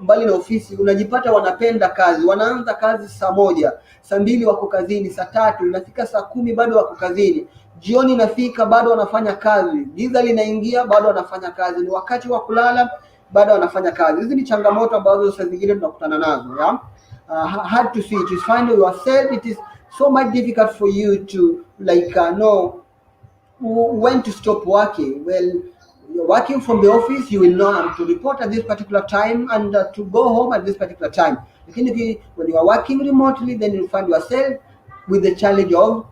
mbali na ofisi, unajipata wanapenda kazi, wanaanza kazi saa 1, saa 2 wako kazini, saa 3 inafika, saa 10 bado wako kazini, jioni inafika bado wanafanya kazi, giza linaingia bado wanafanya kazi, ni wakati wa kulala bado wanafanya kazi. Hizi ni changamoto ambazo saa zingine tunakutana nazo. Hard to switch. You find yourself, it is so much difficult for you to know when to stop working. Well, you're working from the office, you will know to report at this particular time and to go home at this particular time. When you are working remotely, then you find yourself with the challenge of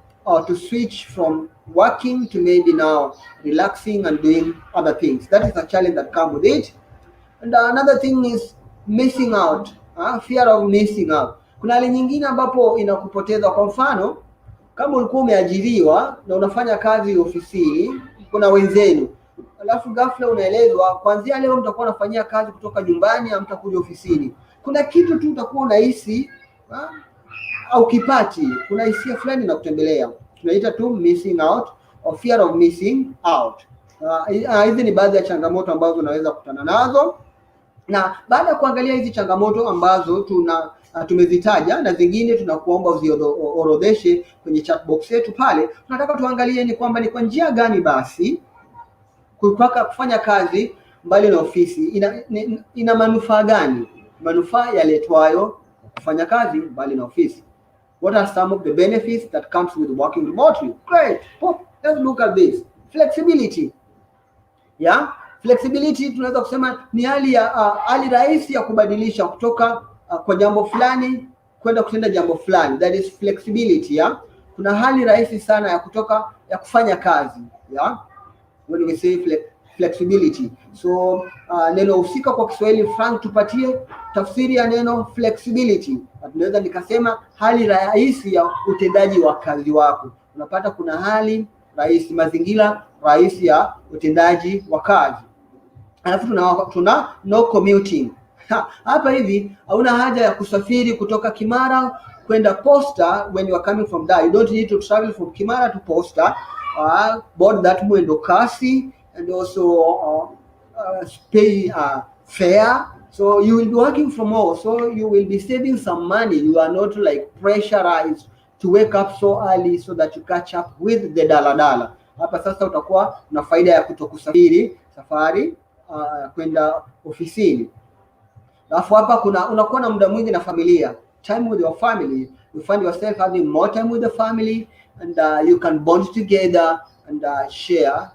to switch from working to maybe now relaxing and doing other things. That is a challenge that comes with it. And another thing is missing out. Fear of missing out. Kuna hali nyingine ambapo inakupoteza. Kwa mfano, kama ulikuwa umeajiriwa na unafanya kazi ofisini, kuna wenzenu, alafu ghafla unaelezwa kuanzia leo mtakuwa unafanyia kazi kutoka nyumbani, hamtakuja ofisini. Kuna kitu tu utakuwa unahisi au kipati, kuna hisia fulani na kutembelea, tunaita tu missing out or fear of missing out. Hizi ni baadhi ya changamoto ambazo unaweza kukutana nazo, na baada ya kuangalia hizi changamoto ambazo tumezitaja na zingine tunakuomba uziorodheshe kwenye chat box yetu pale, tunataka tuangalie ni kwamba ni kwa njia gani basi kufanya kazi mbali na ofisi ina manufaa gani, manufaa yaletwayo kufanya kazi mbali na ofisi. What are some of the benefits that comes with working remotely? Great. Let's look at this. Flexibility. Yeah? Flexibility tunaweza kusema ni hali rahisi ya kubadilisha kutoka kwa jambo fulani kwenda kutenda jambo fulani. That is flexibility, yeah? Kuna hali rahisi sana ya kufanya kazi, yeah? When we say flexibility. So neno husika kwa Kiswahili, Frank, tupatie tafsiri ya neno flexibility. Tunaweza nikasema hali rahisi ya utendaji wa kazi wako. Unapata kuna hali rahisi, mazingira rahisi ya utendaji wa kazi. Alafu tuna no commuting. Hapa hivi hauna haja ya kusafiri kutoka Kimara kwenda Posta. When you are coming from there, you don't need to travel from Kimara to Posta. Board that mwendo kasi and also pay fare. So you will be working from home, so you will be saving some money. You are not like pressurized to wake up so early so that you catch up with the daladala. Hapa sasa utakuwa na faida ya kutokusafiri safari kwenda ofisini. Alafu hapa unakuwa na muda mwingi na familia, time with your family. You find yourself having more time with the family, and you can bond together and share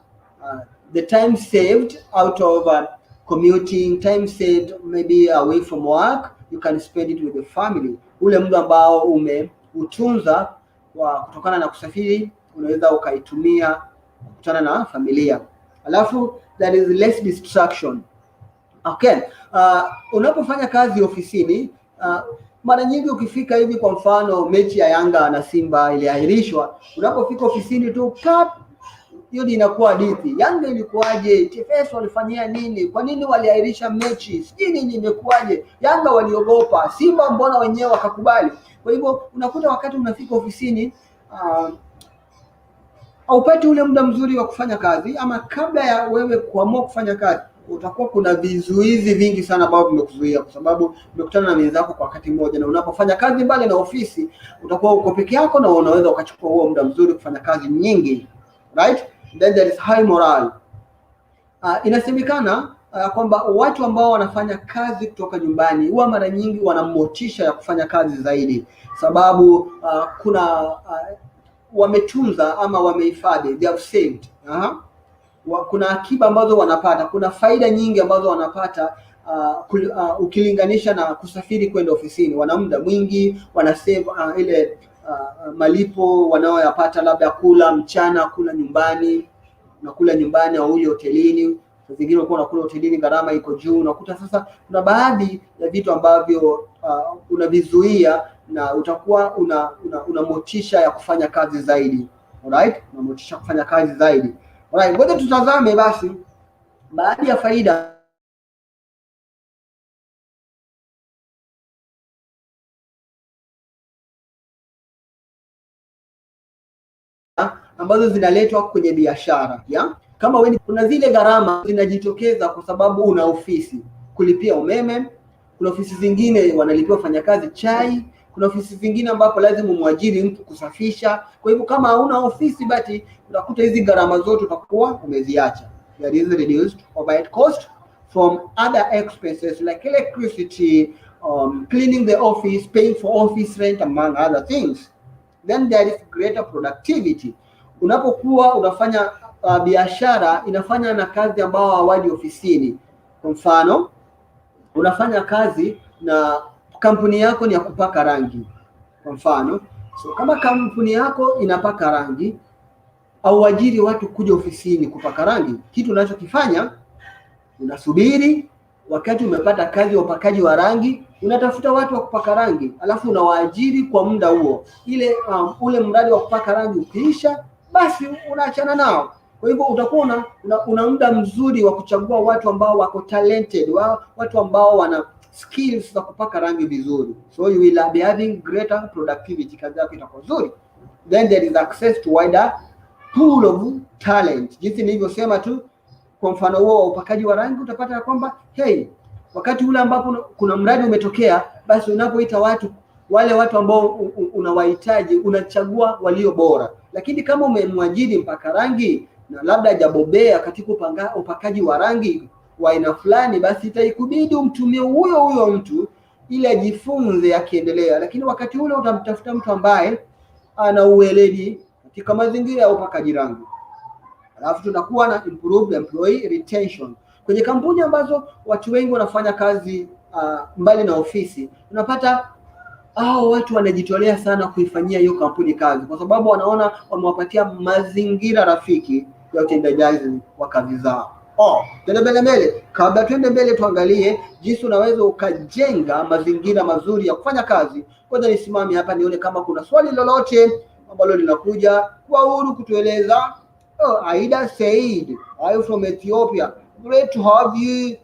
the time saved out of commuting, time saved maybe away from work. You can spend it with the family. Ule muda ambao umeutunza kutokana na kusafiri unaweza ukaitumia kukutana na familia. Alafu there is less distraction. Okay. Unapofanya kazi ofisini, mara nyingi ukifika hivi, kwa mfano mechi ya Yanga na Simba iliahirishwa, unapofika ofisini tu hiyo inakuwa hadithi. Yanga ilikuwaje? TFS walifanyia nini? Kwa nini waliahirisha mechi? Sijui nini imekuwaje? Yanga waliogopa, Simba mbona wenyewe wakakubali? Kwa hivyo unakuta wakati unafika ofisini haupati ule muda mzuri wa kufanya kazi, ama kabla ya wewe kuamua kufanya kazi utakuwa kuna vizuizi vingi sana ambavyo vimekuzuia, kwa sababu umekutana na wenzako kwa wakati mmoja, na unapofanya kazi mbali na ofisi utakuwa uko peke yako na unaweza ukachukua huo muda mzuri kufanya kazi nyingi, right? Then there is high morale. Inasemekana kwamba watu ambao wanafanya kazi kutoka nyumbani huwa mara nyingi wana motisha ya kufanya kazi zaidi, sababu wametunza ama wamehifadhi, they have saved. Kuna akiba ambazo wanapata, kuna faida nyingi ambazo wanapata ukilinganisha na kusafiri kwenda ofisini. Wana muda mwingi, wana save ile malipo wanaoyapata, labda kula mchana, kula nyumbani, na kula nyumbani au ule hotelini. Zingine uko unakula hotelini, gharama iko juu. Unakuta sasa kuna baadhi ya vitu ambavyo unavizuia, na utakuwa una motisha ya kufanya kazi zaidi. Alright? Una motisha kufanya kazi zaidi. Alright, ngoja tutazame basi baadhi ya faida ambazo zinaletwa kwenye biashara, ya? Kama wewe kuna zile gharama zinajitokeza kwa sababu una ofisi, kulipia umeme. Kuna ofisi zingine wanalipia wafanyakazi chai, kuna ofisi zingine ambapo lazima muajiri mtu kusafisha. Kwa hivyo kama hauna ofisi, basi unakuta hizi gharama zote utakuwa umeziacha. There is reduced overhead cost from other expenses like electricity, cleaning the office, paying for office rent, among other things. Then there is greater productivity. Unapokuwa unafanya biashara inafanya na kazi ambao hawadi ofisini. Kwa mfano, unafanya kazi na kampuni yako ni ya kupaka rangi. Kwa mfano, so kama kampuni yako inapaka rangi, au ajiri watu kuja ofisini kupaka rangi, kitu unachokifanya unasubiri wakati umepata kazi ya upakaji wa rangi, unatafuta watu wa kupaka rangi, alafu unawaajiri kwa muda huo. Ule mradi wa kupaka rangi ukiisha, basi unaachana nao. Kwa hivyo utakuwa una muda mzuri wa kuchagua watu ambao wako talented, watu ambao skills za kupaka rangi vizuri, so you will be having greater productivity, kazi yako itakuwa nzuri. Then there is access to wider pool of talent. Jinsi nilivyosema tu, kwa mfano huo wa upakaji wa rangi, utapata ya kwamba wakati ule ambapo kuna mradi umetokea, basi unapoita wale watu ambao unawahitaji, unachagua walio bora. Lakini kama umemwajiri mpaka rangi na labda hajabobea katika upakaji wa rangi wa aina fulani, basi itaikubidi umtumie huyo mtu ili ajifunze akiendelea. Lakini wakati ule utamtafuta mtu ambaye ana uweledi katika mazingira ya upakaji rangi. Alafu tunakuwa na improved employee retention. Kwenye kampuni ambazo watu wengi wanafanya kazi mbali na ofisi, unapata watu wanajitolea sana kuifanyia hiyo kampuni kazi, kwa sababu wanaona wamewapatia mazingira rafiki ya utendaji wa kazi zao. Twende mbele. Kabla twende mbele, tuangalie jinsi unaweza ukajenga mazingira mazuri ya kufanya kazi. Kwanza nisimame hapa nione kama kuna swali lolote ambalo linakuja, kwa huru kutueleza. Aida Said, are you from Ethiopia? Great to have you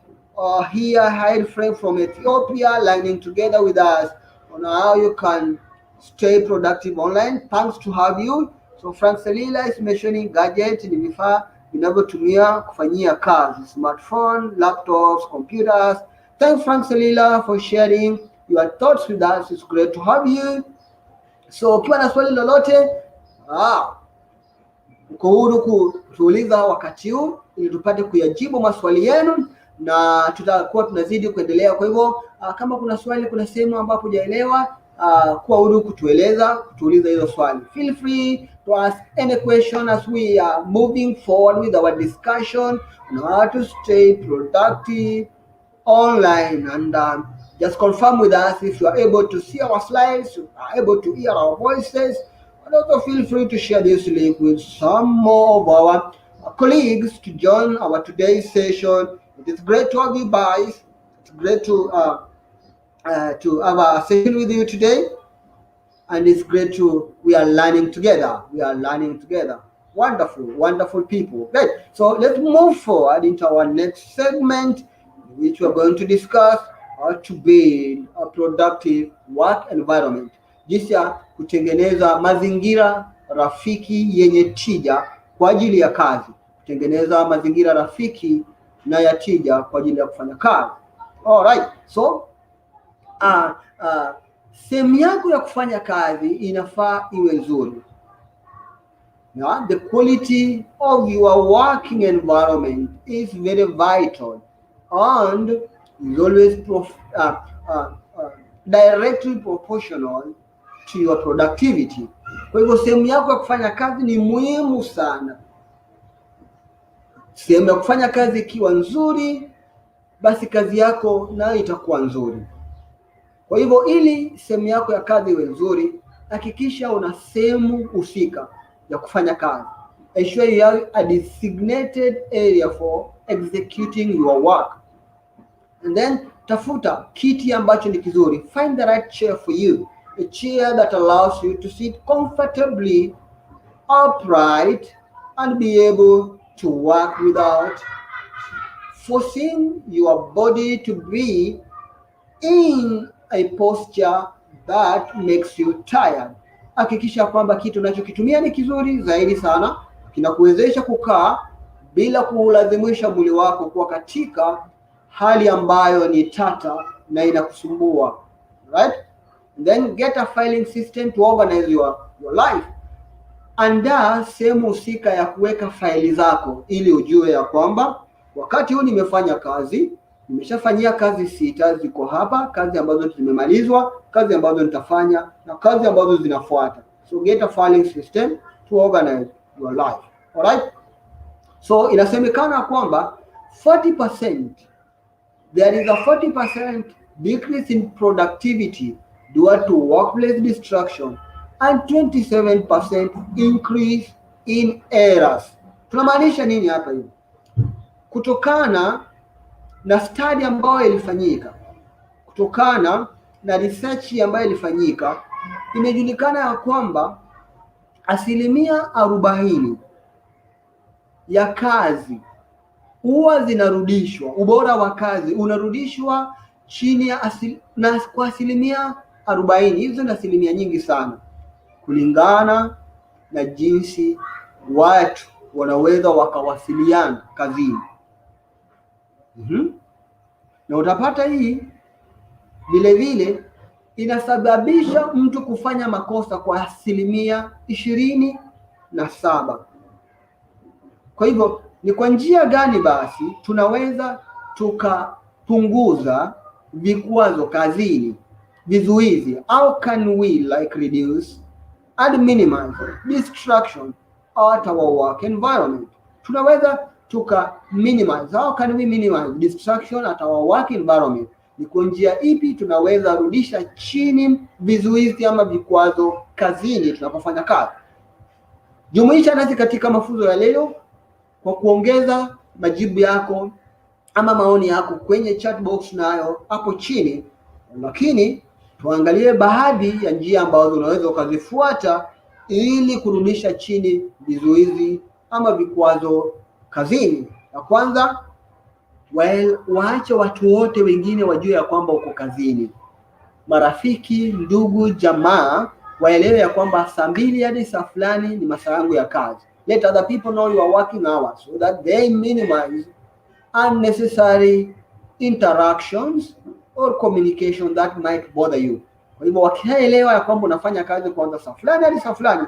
here, hi friend from Ethiopia, learning together with us on how you can stay productive online. Thanks to have you. So Frank Selila is mentioning gadget ni vifaa vinavyotumia kufanyia kazi, smartphone, laptops, computers. Thanks Frank Selila for sharing your thoughts with us. It's great to have you. So ukiwa na swali lolote, uko huru kutuuliza wakati huu ili tupate kuyajibu maswali yenu, na tutakuwa tunazidi kuendelea. Kwa hivyo kama kuna swali, kuna sehemu ambapo hujaelewa, kuwa huru kutuuliza hizo swali. Feel free to ask any question as we are moving forward with our discussion on how to stay productive online. And just confirm with us if you are able to see our slides, you are able to hear our voices. And also feel free to share this link with some more of our colleagues to join our today's session. It is great to have you guys. It's great to have a session with you today, and it's great we are learning together. Wonderful people. Right, so let's move forward into our next segment, in which we are going to discuss how to build a productive work environment, jinsi ya kutengeneza mazingira rafiki yenye tija kwa ajili ya kazi, kutengeneza mazingira rafiki na ya tija kwa ajili ya kufanya kazi. Alright, so sehemu yako ya kufanya kazi inafaa iwe nzuri. The quality of your working environment is very vital and is always directly proportional to your productivity. Kwa hivyo sehemu yako ya kufanya kazi ni muhimu sana. Sehemu ya kufanya kazi ikiwa nzuri, basi kazi yako nayo itakuwa nzuri. Kwa hivyo ili sehemu yako ya kazi iwe nzuri, hakikisha una sehemu husika ya kufanya kazi. Ensure you have a designated area for executing your work. And then tafuta kiti ambacho ni kizuri. Find the right chair for you. A chair that allows you to sit comfortably upright and be able to work without forcing your body to be in a posture that makes you tired. Hakikisha kwamba kitu unachokitumia ni kizuri zaidi sana, kinakuwezesha kukaa bila kulazimisha mwili wako kuwa katika hali ambayo ni tata na inakusumbua. Right? And then get a filing system to organize your life. Andaa sehemu husika ya kuweka faili zako ili ujue ya kwamba wakati huu nimefanya kazi, nimeshafanyia kazi 6 ziko hapa, kazi ambazo zimemalizwa, kazi ambazo nitafanya na kazi ambazo zinafuata. So get a filing system to organize your life. Alright? So inasemekana kwamba 40%, there is a 40% decrease in productivity due to workplace distraction and 27% increase in errors. Tunamaanisha nini hapa hivi? Kutokana na study ambayo ilifanyika, kutokana na research ambayo ilifanyika, imejulikana ya kwamba 40% ya kazi huwa zinarudishwa, ubora wa kazi unarudishwa chini ya kwa asilimia 40. Hizo ni asilimia nyingi sana, kulingana na jinsi watu wanaweza wakawasiliana kazini. Na utapata hii vile vile inasababisha mtu kufanya makosa kwa asilimia 27. Kwa hivyo ni kwa njia gani basi tunaweza tukapunguza vikwazo kazini, vizuizi? How can we reduce and minimize distraction at our work environment? Tunaweza minimize. How can we minimize distraction at our work environment? Ni kwa njia ipi tunaweza rudisha chini vizuizi ama vikwazo kazini tunapofanya kazi? Jumuisha nasi katika mafunzo ya leo kwa kuongeza majibu yako ama maoni yako kwenye chat box nayo hapo chini, lakini tuangalie baadhi ya njia ambazo unaweza ukazifuata ili kurudisha chini vizuizi ama vikwazo kazini. Ya kwanza, waache watu wote wengine wajue ya kwamba uko kazini. Marafiki, ndugu, jamaa waelewe ya kwamba saa 2 hadi saa fulani ni masaa yangu ya kazi. Let other people know you are working hours so that they minimize unnecessary interactions or communication that might bother you. Kwa hivyo wakielewa ya kwamba unafanya kazi kuanza saa fulani hadi saa fulani,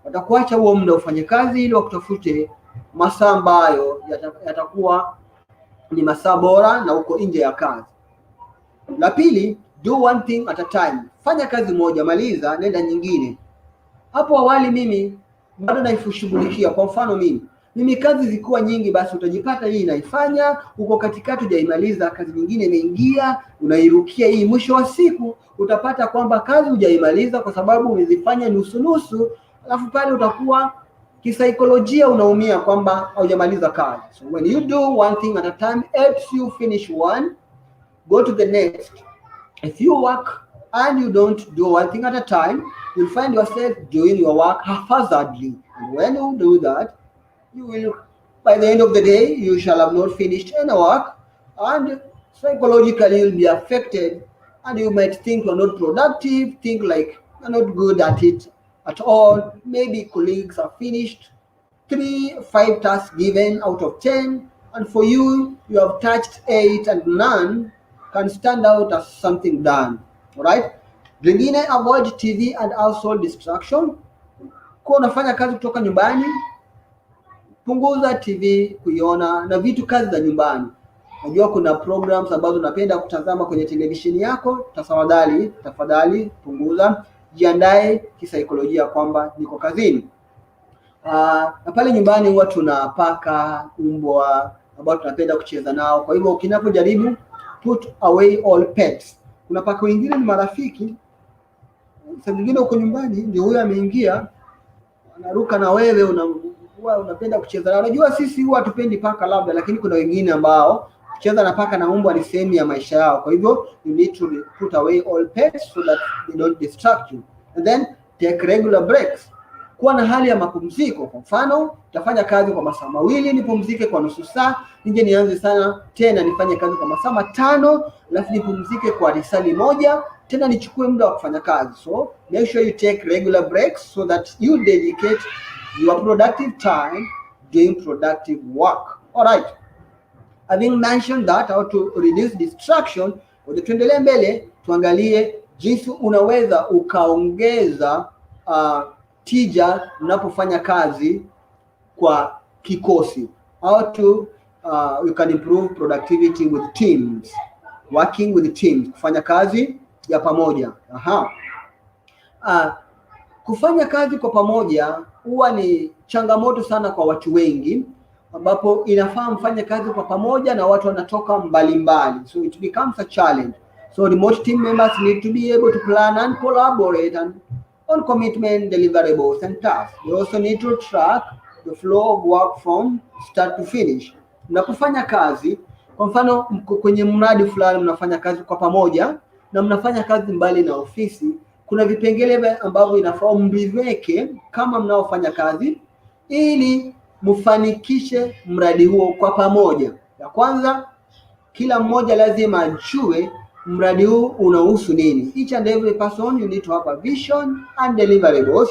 watakuacha huo muda ufanye kazi ili wakutafute masaa ambayo yatakuwa ni masaa bora na uko nje ya kazi. La pili, do one thing at a time. Fanya kazi moja, maliza, nenda nyingine. Hapo awali mimi bado naishughulikia. Kwa mfano mimi kazi zikuwa nyingi, basi utajipata hii naifanya, uko katikati hujaimaliza, kazi nyingine imeingia, unairukia hii. Mwisho wa siku utapata kwamba kazi hujaimaliza kwa sababu umezifanya nusu, alafu pale utakuwa kisaikolojia unaumia kwamba haujamaliza kazi. So when you do one thing at a time, helps you finish one, go to the next. If you work and you don't do one thing at a time, you'll find yourself doing your work haphazardly. And when you do that, you will, by the end of the day, you shall have not finished any work, and psychologically you'll be affected, and you might think you're not productive, think like you're not good at it at all. Maybe colleagues have finished 3-5 tasks given out of 10, and for you, you have touched 8 and none can stand out as something done. All right? Lingine, avoid TV and household distraction. Kwa unafanya kazi kutoka nyumbani, punguza TV kuiona na vitu kazi za nyumbani. Najua kuna programs ambazo unapenda kutazama kwenye televisheni yako, tafadhali punguza. Jiandae kisaikolojia kwamba niko kazini. Na pale nyumbani huwa tuna paka, mbwa ambao tunapenda kucheza nao. Kwa hivyo ukinapojaribu put away all pets. Kuna paka wengine ni marafiki. Saa nyingine uko nyumbani ndio huyo ameingia, anaruka na wewe, unapenda kucheza nao. Unajua sisi huwa hatupendi paka labda, lakini kuna wengine ambao kucheza na paka na mbwa ni sehemu ya maisha yao. Kwa hivyo you need to put away all pets so that they don't distract you. And then take regular breaks. Kuwa na hali ya mapumziko. Kwa mfano, utafanya kazi kwa masaa 2, nipumzike kwa nusu saa, nije nianze sana tena nifanye kazi kwa masaa 5, alafu nipumzike kwa risali 1, tena nichukue muda wa kufanya kazi. So make sure you take regular breaks so that you dedicate your productive time doing productive work. All right. Having mentioned that, how to reduce distraction, tuendelee mbele tuangalie jinsi unaweza ukaongeza tija unapofanya kazi kwa kikosi. How to you can improve productivity with teams. Working with teams, kufanya kazi ya pamoja. Kufanya kazi kwa pamoja huwa ni changamoto sana kwa watu wengi, ambapo inafaa mfanye kazi kwa pamoja na watu wanatoka mbalimbali. So it becomes a challenge. So remote team members need to be able to plan and collaborate on commitment, deliverables and tasks. They also need to track the flow of work from start to finish. Mnapofanya kazi, kwa mfano kwenye mradi fulani mnafanya kazi kwa pamoja na mnafanya kazi mbali na ofisi, kuna vipengele ambavyo inafaa mviweke kama mnaofanya kazi ili mfanikishe mradi huo kwa pamoja. Ya kwanza, kila mmoja lazima ajue mradi huu unahusu nini. Each and every person you need to have a vision and deliverables,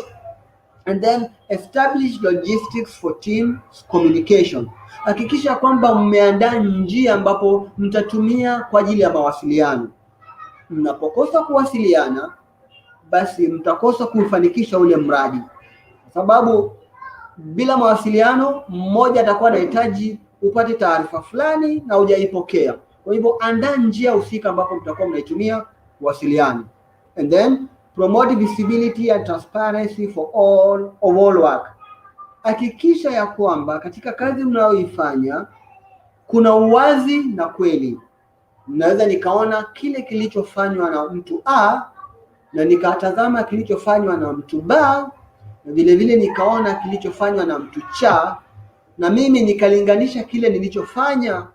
and then establish logistics for team communication. Hakikisha kwamba mmeandaa njia ambapo mtatumia kwa ajili ya mawasiliano. Mnapokosa kuwasiliana, basi mtakosa kufanikisha ule mradi, kwa sababu bila mawasiliano, mmoja atakuwa anahitaji upate taarifa fulani na hujaipokea. Kwa hivyo andaa njia husika ambapo mtakuwa mnaitumia kuwasiliana. And then promote visibility and transparency for all work. Hakikisha ya kwamba katika kazi mnayoifanya kuna uwazi na kweli. Mnaweza nikaona kile kilichofanywa na mtu A na nikatazama kilichofanywa na mtu B, na vile vile nikaona kilichofanywa na mtu cha, na mimi nikalinganisha kile nilichofanya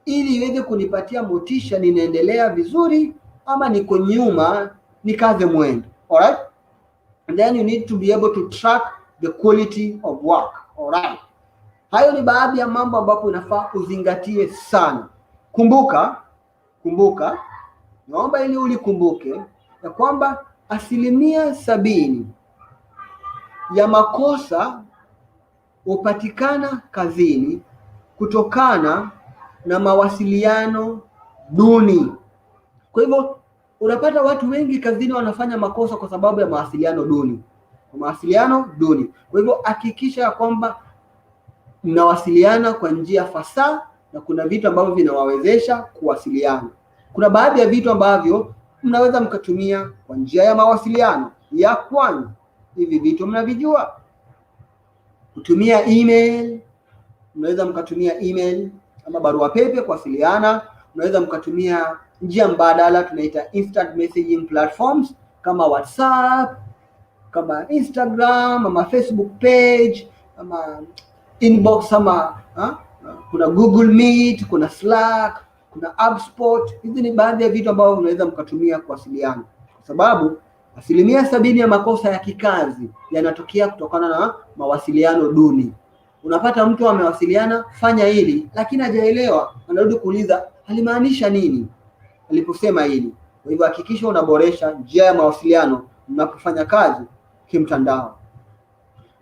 ili iweze kunipatia motisha, ninaendelea vizuri ama niko nyuma, nikaze mwendo. Alright? And then you need to be able to track the quality of work. Alright? Hayo ni baadhi ya mambo ambapo inafaa uzingatie sana. Kumbuka, naomba ili ulikumbuke ya kwamba 70% ya makosa hupatikana kazini kutokana na mawasiliano duni. Kwa hivyo unapata watu wengi kazini wanafanya makosa kwa sababu ya mawasiliano duni. Kwa hivyo hakikisha ya kwamba mnawasiliana kwa njia fasaha, na kuna vitu ambavyo vinawawezesha kuwasiliana. Kuna baadhi ya vitu ambavyo mnaweza mkatumia kwa njia ya mawasiliano. Ya kwanza, hivi vitu mnavijua. Kutumia email, mnaweza mkatumia email ama barua pepe kuwasiliana. Mnaweza mkatumia njia mbadala tunaita instant messaging platforms kama WhatsApp, kama Instagram, ama Facebook page, ama inbox, ama kuna Google Meet, kuna Slack, kuna HubSpot. Hizi ni baadhi ya vitu ambavyo unaweza mkatumia kuwasiliana, kwa sababu 70% ya makosa ya kikazi yanatokea kutokana na mawasiliano duni. Unapata mtu amewasiliana fanya hili, lakini hajaelewa, anarudi kuuliza alimaanisha nini aliposema hili. Kwa hivyo hakikisha unaboresha njia ya mawasiliano mnapofanya kazi kimtandao.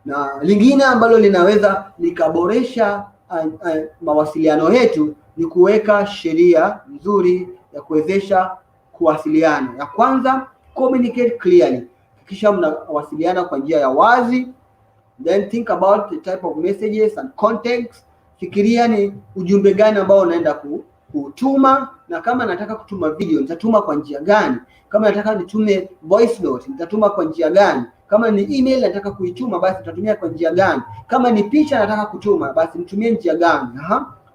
Na lingine ambalo linaweza likaboresha mawasiliano yetu ni kuweka sheria nzuri ya kuwezesha kuwasiliana. Ya kwanza, communicate clearly. Kisha mnawasiliana kwa njia ya wazi. Then think about the type of messages and context. Fikiria ni ujumbe gani ambao unaenda kutuma, na kama nataka kutuma video nitatuma kwa njia gani? Kama nataka nitume voice note nitatuma kwa njia gani? Kama ni email nataka kuituma, basi nitatumia kwa njia gani? Kama ni picha nataka kutuma, basi nitumie njia gani?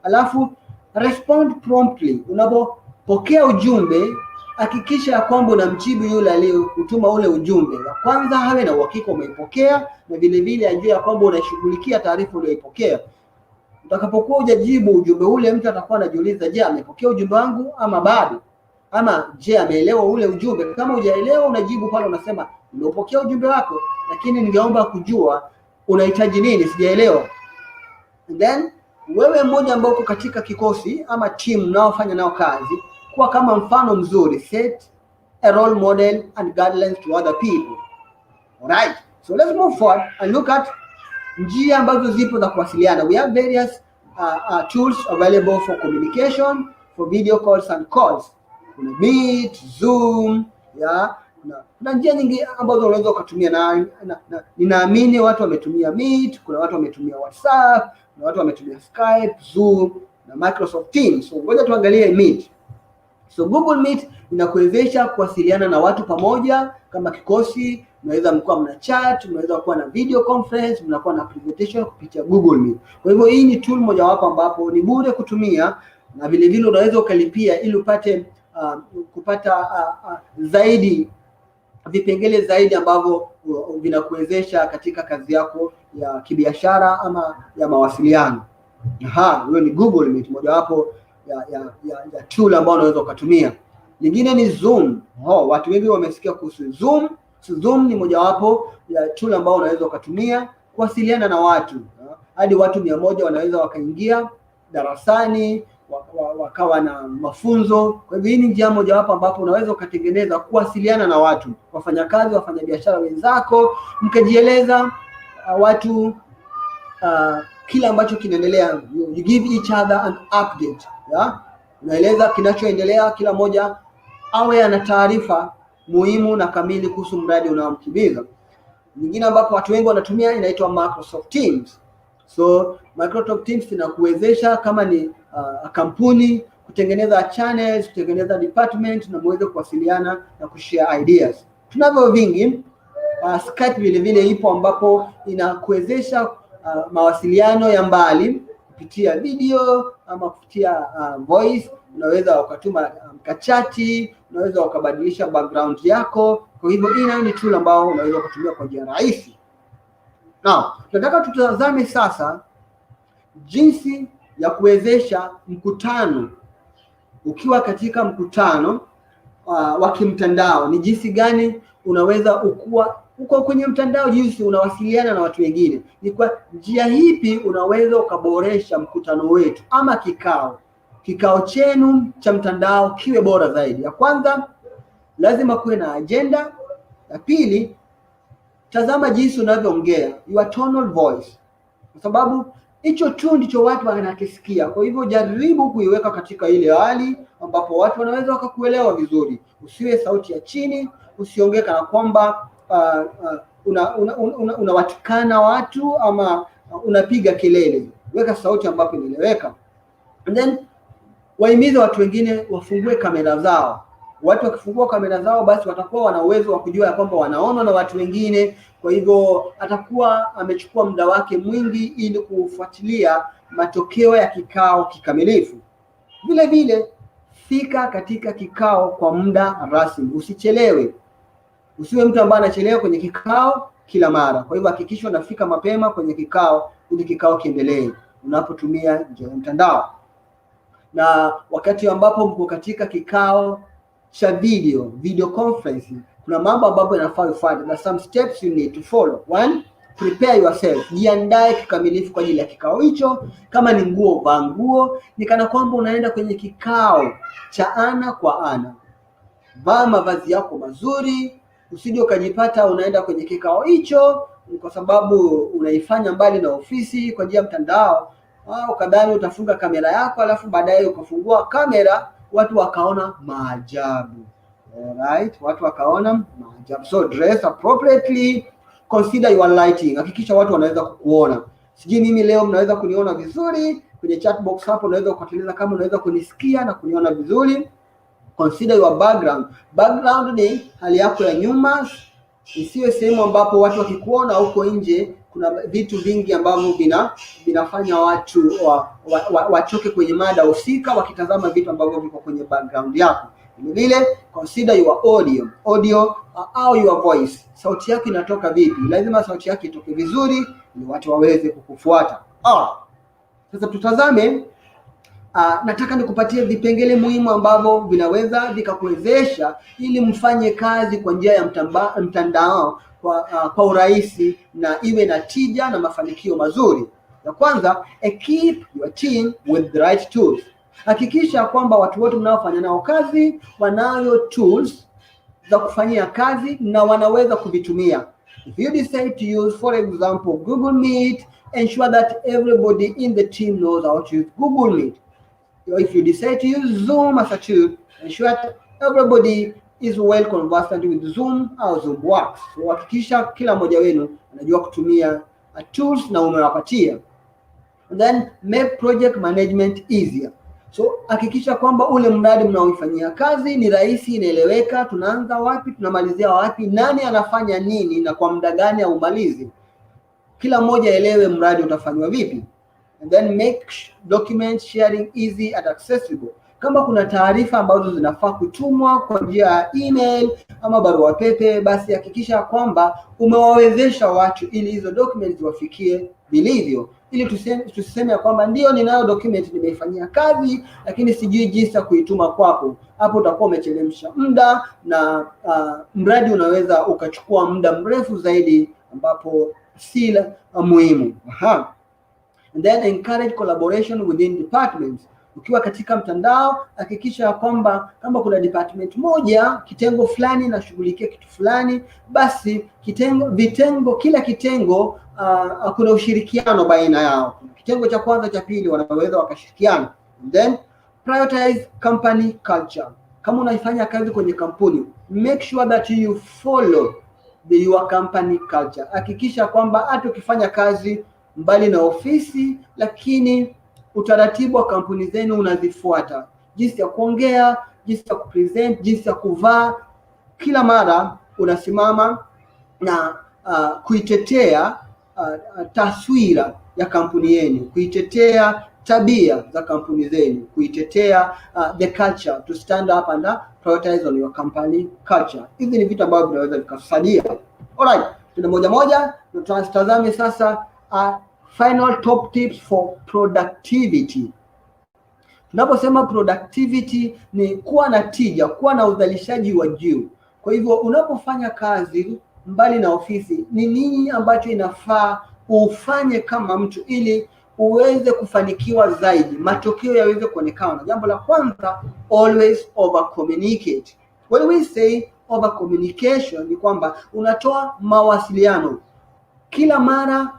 Alafu respond promptly. Unapopokea ujumbe, hakikisha kwamba unamjibu yule aliyekutuma ule ujumbe. Ya kwanza, hawe na uhakika umeipokea, na vile vile ajue ya kwamba unashughulikia taarifa uliyoipokea. Utakapokuwa hujajibu ujumbe ule, mtu atakuwa anajiuliza, je, amepokea ujumbe wangu ama bado? Ama je, ameelewa ule ujumbe? Kama hujaelewa, unajibu pale unasema, nimepokea ujumbe wako, lakini ningeomba kujua unahitaji nini, sijaelewa. And then wewe mmoja ambao uko katika kikosi ama team unaofanya nao kazi, kuwa kama mfano mzuri, set a role model and guidelines to other people. Alright, so let's move forward and look at njia ambazo zipo za kuwasiliana. We have various tools available for communication, for video calls and calls. Kuna Meet, Zoom, kuna njia nyingi ambazo unaweza kutumia, na ninaamini watu wametumia Meet, kuna watu wametumia WhatsApp, kuna watu wametumia Skype, Zoom na Microsoft Teams. So ngoja tuangalie Meet. So Google Meet inakuwezesha kuwasiliana na watu pamoja kama kikosi. Mnaweza mkuwa mna chat, mnaweza kuwa na video conference, mnakuwa na presentation kupitia Google Meet. Kwa hivyo hii ni tool mojawapo ambapo ni bure kutumia, na vile vile unaweza ukalipia ili upate kupata zaidi vipengele zaidi ambavyo vinakuwezesha katika kazi yako ya kibiashara ama ya mawasiliano. Hiyo ni Google Meet, mojawapo ya tool ambayo unaweza ukatumia. Lingine ni Zoom. Watu wengi wamesikia kuhusu Zoom. Zoom ni mojawapo ya tool ambayo unaweza ukatumia kuwasiliana na watu. Hadi watu 100 wanaweza wakaingia darasani wakawa na mafunzo. Kwa hivyo hii ni njia mojawapo ambapo unaweza ukatengeneza kuwasiliana na watu, wafanyakazi, wafanyabiashara wenzako, mkajieleza watu kila ambacho kinaendelea. You give each other an update, yeah? Unaeleza kinachoendelea, kila moja awe ana taarifa muhimu na kamili kuhusu mradi unaomkimbiza. Nyingine ambapo watu wengi wanatumia inaitwa Microsoft Teams. So Microsoft Teams inakuwezesha kama ni kampuni kutengeneza channels, kutengeneza department na muweze kuwasiliana na kushare ideas. Tunavyo vingi. Skype vile vile ipo ambapo inakuwezesha mawasiliano ya mbali kupitia video ama kupitia voice. Unaweza ukatuma mkachati, unaweza ukabadilisha background yako. Kwa hivyo hii ni tool ambao unaweza kutumia kwa njia rahisi. Now, tunataka tutazame sasa jinsi ya kuwezesha mkutano. Ukiwa katika mkutano wa kimtandao, ni jinsi gani unaweza uko kwenye mtandao, jinsi unawasiliana na watu wengine. Ni kwa njia hipi unaweza ukaboresha mkutano wetu ama kikao chenu cha mtandao kiwe bora zaidi. Ya kwanza, lazima kuwe na agenda. Ya pili, tazama jinsi unavyoongea, your tonal voice, kwa sababu hicho tu ndicho watu wanakisikia. Kwa hivyo jaribu kuiweka katika ile hali ambapo watu wanaweza wakakuelewa vizuri. Usiwe sauti ya chini, usiongee kana kwamba unawatukana watu ama unapiga kelele. Weka sauti ambapo inaeleweka. And then wahimize watu wengine wafungue kamera zao. Watu wakifungua kamera zao, basi watakuwa wana uwezo wa kujua kwamba wanaona na watu wengine. Kwa hivyo atakuwa amechukua muda wake mwingi ili kufuatilia matokeo ya kikao kikamilifu. Vile vile fika katika kikao kwa muda rasmi, usichelewe. Usiwe mtu ambaye anachelewa kwenye kikao kila mara. Kwa hivyo hakikisha unafika mapema kwenye kikao ili kikao kiendelee unapotumia njia ya mtandao. Na wakati ambapo mko katika kikao cha video conferencing, kuna mambo ambayo yanafaa ufuate. There are some steps you need to follow. One, prepare yourself. Jiandae kikamilifu kwa ajili ya kikao hicho. Kama ni nguo, vaa nguo ni kana kwamba unaenda kwenye kikao cha ana kwa ana. Vaa mavazi yako mazuri, usije ukajipata unaenda kwenye kikao hicho kwa sababu unaifanya mbali na ofisi kwa njia ya mtandao. Ukadhani utafunga kamera yako, alafu baadaye ukafungua kamera watu wakaona maajabu. Alright, watu wakaona maajabu. So dress appropriately, consider your lighting. Hakikisha watu wanaweza kukuona. Sijui mimi leo mnaweza kuniona vizuri kwenye chat box hapo, unaweza kufuatilia kama unaweza kunisikia na kuniona vizuri. Consider your background. Background ni hali yako ya nyuma. Isiwe sehemu ambapo watu wakikuona huko nje kuna vitu vingi ambavyo vinafanya watu wachoke kwenye mada husika wakitazama vitu ambavyo viko kwenye background yako. Vile consider your audio au your voice. Sauti yako inatoka vipi? Lazima sauti yako itoke vizuri ili watu waweze kukufuata. Sasa tutazame, nataka nikupatie vipengele muhimu ambavyo vinaweza vikakuwezesha ili mfanye kazi kwa njia ya mtandao kwa urahisi na iwe na tija na mafanikio mazuri. Ya kwanza, equip your team with the right tools. Hakikisha kwamba watu wote mnaofanya nao kazi wanayo tools za kufanyia kazi na wanaweza kuvitumia. If you decide to use, for example, Google Meet, ensure that everybody in the team knows how to use Google Meet. If you decide to use Zoom as a tool, ensure that everybody is well conversant with Zoom au Zoom works. So hakikisha kila mmoja wenu anajua kutumia tools na umewapatia. And then make project management easier. So hakikisha kwamba ule mradi mnaoifanyia kazi ni rahisi, inaeleweka, tunaanza wapi, tunamalizia wapi, nani anafanya nini na kwa muda gani au umalizi. Kila mmoja elewe mradi utafanywa vipi. And then make document sharing easy and accessible. Kama kuna taarifa ambazo zinafaa kutumwa kwa njia ya email ama barua pepe, basi hakikisha kwamba umewawezesha watu ili hizo documents wafikie vilivyo, ili tusiseme kwamba ndio ninayo document nimeifanyia kazi lakini sijui jinsi ya kuituma kwako. Hapo utakuwa umechelemisha muda na mradi unaweza ukachukua muda mrefu zaidi ambapo si muhimu. And then encourage collaboration within departments. Ukiwa katika mtandao, hakikisha kwamba kama kuna department moja, kitengo fulani inashughulikia kitu fulani, basi kila kitengo kuna ushirikiano baina yao. Kitengo cha kwanza cha pili wanaweza wakashirikiana. And then prioritize company culture. Kama unaifanya kazi kwenye kampuni, make sure that you follow your company culture. Hakikisha kwamba hata ukifanya kazi mbali na ofisi, lakini utaratibu wa kampuni zenu unazifuata. Jinsi ya kuongea, jinsi ya kupresent, jinsi ya kuvaa, kila mara unasimama na kuitetea taswira ya kampuni yenu, kuitetea tabia za kampuni zenu, kuitetea the culture, to stand up and prioritize on your company culture. Hivi ni vitu ambavyo vinaweza vikakusaidia. Alright, tuna moja tutazame sasa final top tips for productivity. Tunaposema productivity ni kuwa na tija, kuwa na uzalishaji wa juu. Kwa hivyo unapofanya kazi mbali na ofisi, ni nini ambacho inafaa ufanye kama mtu ili uweze kufanikiwa zaidi, matokeo yaweze kuonekana? Jambo la kwanza, always over communicate. When we say over communication, ni kwamba unatoa mawasiliano kila mara.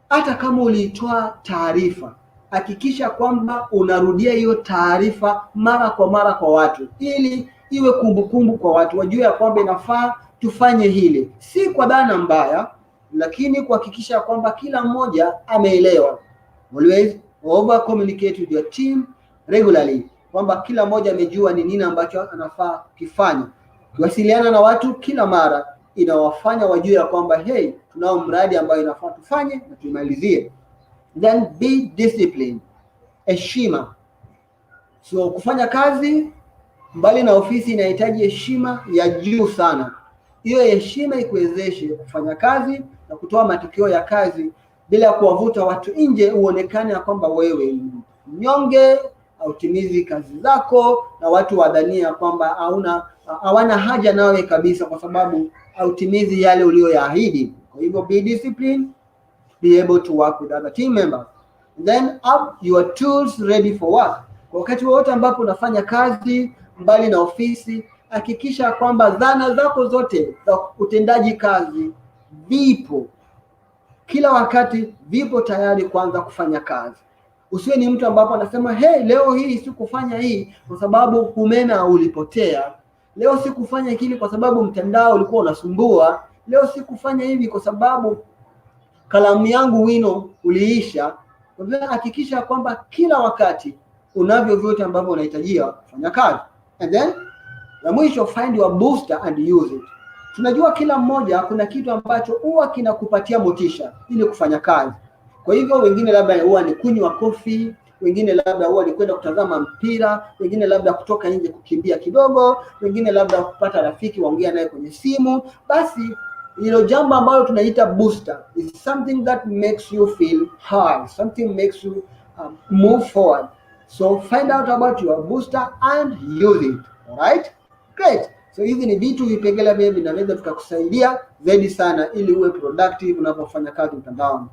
Hata kama ulitoa taarifa, hakikisha kwamba unarudia hiyo taarifa mara kwa mara kwa watu, ili iwe kumbukumbu kwa watu, wajue ya kwamba inafaa tufanye hili, si kwa dhana mbaya, lakini kuhakikisha kwamba kila mmoja ameelewa. Always over communicate with your team regularly, kwamba kila mmoja amejua ni nini ambacho anafaa kufanya. Kuwasiliana na watu kila mara inawafanya wajue ya kwamba hey, tunao mradi ambao inafaa tufanye na tumalizie. Then be disciplined. Heshima. So kufanya kazi mbali na ofisi inahitaji heshima ya juu sana. Hiyo heshima ikuwezeshe kufanya kazi na kutoa matokeo ya kazi bila kuwavuta watu nje, uonekane ya kwamba wewe mnyonge, hautimizi kazi zako, na watu wadhania kwamba hawana haja nawe kabisa kwa sababu hautimizi yale uliyoyaahidi. Kwa hivyo be disciplined, be able to work with other team members. Then have your tools ready for work. Kwa wakati wote ambapo unafanya kazi mbali na ofisi, hakikisha kwamba zana zako zote za utendaji kazi vipo kila wakati, vipo tayari kuanza kufanya kazi. Usiwe ni mtu ambapo anasema hey, leo hii sikufanya hii kwa sababu umeme ulipotea, leo sikufanya kile kwa sababu mtandao ulikuwa unasumbua, leo sikufanya hivi kwa sababu kalamu yangu wino uliisha. Kwa hivyo hakikisha kwamba kila wakati unavyo vyote ambavyo unahitajia kufanya kazi. And then la mwisho, find your booster and use it. Tunajua kila mmoja kuna kitu ambacho huwa kinakupatia motisha ili kufanya kazi. Kwa hivyo wengine labda huwa ni kunywa kofi, wengine labda huwa ni kwenda kutazama mpira, wengine labda kutoka nje kukimbia kidogo, wengine labda kupata rafiki waongea naye kwenye simu. Basi hilo jambo ambalo tunaita booster is something that makes you feel high, something makes you move forward. So find out about your booster and use it. Alright? Great. So hizi ni vitu vipengele ambavyo vinaweza vikakusaidia zaidi sana ili uwe productive unapofanya kazi mtandaoni.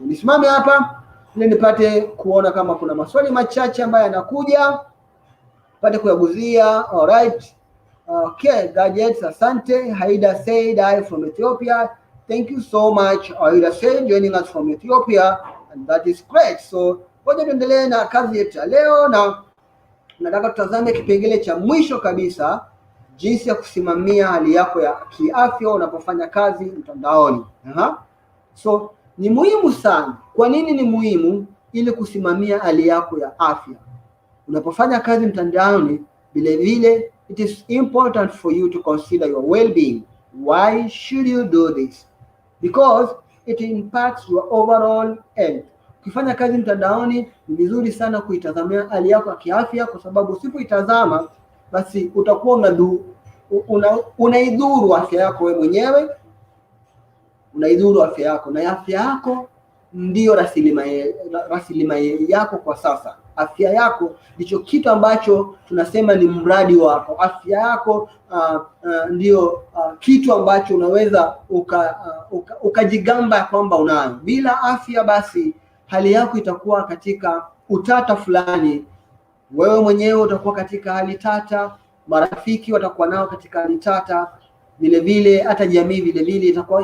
Nisimame hapa ili nipate kuona kama kuna maswali machache ambayo yanakuja, pate kuyaguzia. Alright. Okay, gadgets, asante. Haida said, I from Ethiopia. Thank you so much. Haida said, joining us from Ethiopia, and that is great. So ngoja tuendelee na kazi yetu leo, na nataka tutazame kipengele cha mwisho kabisa, jinsi ya kusimamia hali yako ya kiafya unapofanya kazi mtandaoni. So ni muhimu sana. Kwa nini ni muhimu? Ili kusimamia hali yako ya afya unapofanya kazi mtandaoni. Vile vile it is important for you to consider your well-being. Why should you do this? Because it impacts your overall health. Ukifanya kazi mtandaoni ni vizuri sana kuitazamia hali yako ya kiafya, kwa sababu usipoitazama basi utakuwa unaidhuru afya yako wewe mwenyewe, unaidhuru afya yako, na afya yako ndio rasilimali yako kwa sasa. Afya yako ndicho kitu ambacho tunasema ni mradi wako. Afya yako ndio kitu ambacho unaweza ukajigamba kwamba unayo. Bila afya basi hali yako itakuwa katika utata fulani, wewe mwenyewe utakuwa katika hali tata, marafiki watakuwa nao katika hali tata, vile vile hata jamii vile vile itakuwa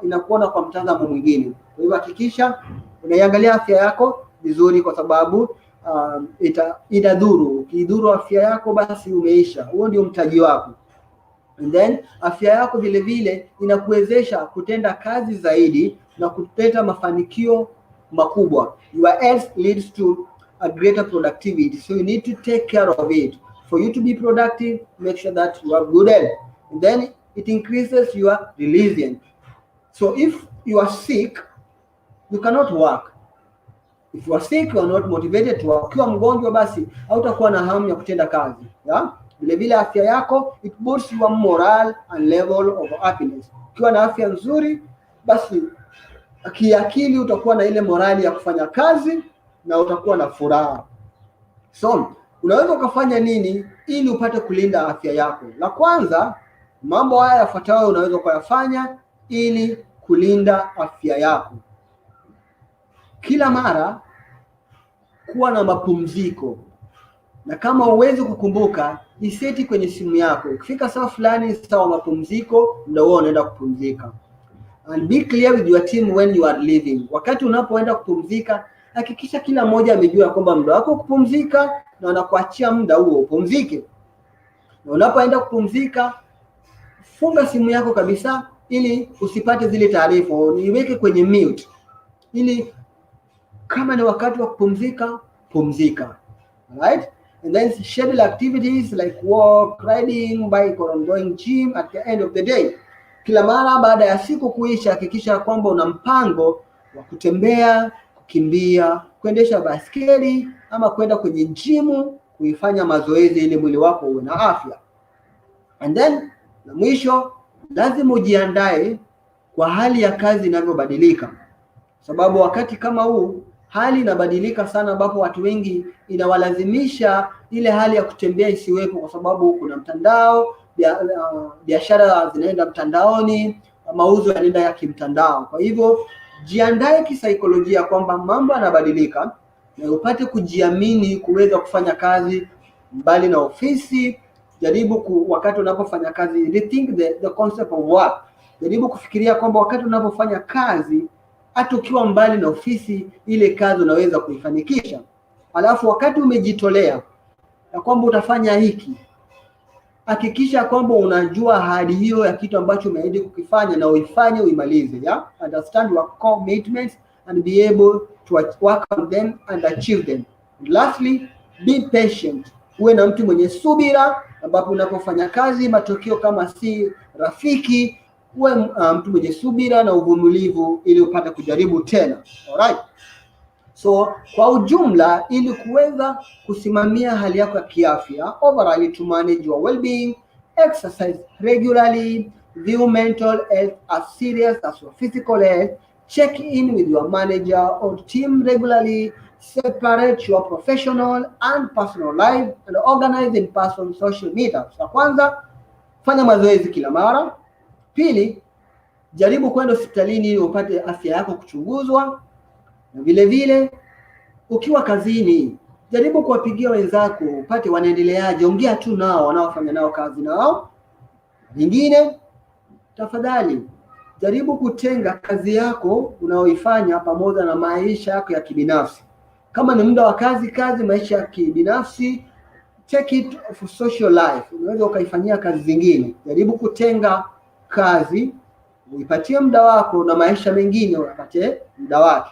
inakuona kwa mtazamo mwingine. Kwa hivyo hakikisha unaiangalia afya yako vizuri, kwa sababu itadhuru. Ukidhuru afya yako, basi umeisha. Huo ndio mtaji wako. And then afya yako vile vile inakuwezesha kutenda kazi zaidi na kuleta mafanikio makubwa. Your health leads to a greater productivity, so you need to take care of it. For you to be productive, make sure that you have good health. And then it increases your resilience. So if you are sick, you cannot work. If you are sick, you are not motivated to work. Ukiwa mgonjwa, basi hautakuwa na hamu ya kutenda kazi. Vile vile afya yako, it boosts your morale and level of happiness. Ukiwa na afya nzuri, basi kiakili utakuwa na ile morali ya kufanya kazi na utakuwa na furaha. So unaweza ukafanya nini ili upate kulinda afya yako? La kwanza, mambo haya yafuatayo unaweza kuyafanya ili kulinda afya yako. Kila mara kuwa na mapumziko, na kama uwezi kukumbuka, iseti kwenye simu yako, ukifika saa fulani sawa mapumziko, ndio wewe unaenda kupumzika. And be clear with your team when you are leaving. Wakati unapoenda kupumzika, hakikisha kila mmoja amejua kwamba muda wako kupumzika, na wanakuachia muda huo upumzike. Na unapoenda kupumzika, funga simu yako kabisa ili usipate zile taarifa, niweke kwenye mute ili kama ni wakati wa kupumzika, pumzika. Right? And then schedule activities like walk, riding bike or going gym at the end of the day. Kila mara baada ya siku kuisha, hakikisha kwamba una mpango wa kutembea, kukimbia, kuendesha baskeli ama kwenda kwenye jimu kuifanya mazoezi ili mwili wako uwe na afya. And then na mwisho, lazima ujiandae kwa hali ya kazi inavyobadilika, sababu wakati kama huu hali inabadilika sana, ambapo watu wengi inawalazimisha ile hali ya kutembea isiwepo, kwa sababu kuna mtandao, biashara zinaenda mtandaoni, mauzo yanaenda ya kimtandao. Kwa hivyo jiandae kisaikolojia kwamba mambo yanabadilika, na upate kujiamini kuweza kufanya kazi mbali na ofisi. Jaribu wakati unapofanya kazi, rethink the concept of work. Jaribu kufikiria kwamba wakati unapofanya kazi, hata ukiwa mbali na ofisi, ile kazi unaweza kuifanikisha. Alafu wakati umejitolea na kwamba utafanya hiki, hakikisha kwamba unajua hadi hiyo ya kitu ambacho umeahidi kukifanya na uifanye uimalize. Understand your commitments and be able to work on them and achieve them. And lastly, be patient. Uwe na mtu mwenye subira, ambapo unapofanya kazi matokeo kama si rafiki, uwe mtu mwenye subira na uvumilivu ili upate kujaribu tena. Alright. So kwa ujumla, ili kuweza kusimamia hali yako ya kiafya, overall to manage your well-being, exercise regularly, view mental health as serious as your physical health, check in with your manager or team regularly, separate your professional and personal life, and organize in-person social meetups. La kwanza, fanya mazoezi kila mara. Pili, jaribu kwenda hospitalini ili upate afya yako kuchunguzwa. Na vile vile ukiwa kazini, jaribu kuwapigia wenzako upate wanaendeleaje, ongea tu nao wanaofanya nao kazi nao. Vingine, tafadhali jaribu kutenga kazi yako unaoifanya pamoja na maisha yako ya kibinafsi. Kama ni muda wa kazi, maisha ya kibinafsi, take it for social life. Unaweza ukaifanyia kazi zingine. Jaribu kutenga kazi, uipatie muda wako, na maisha mengine uyapatie muda wake.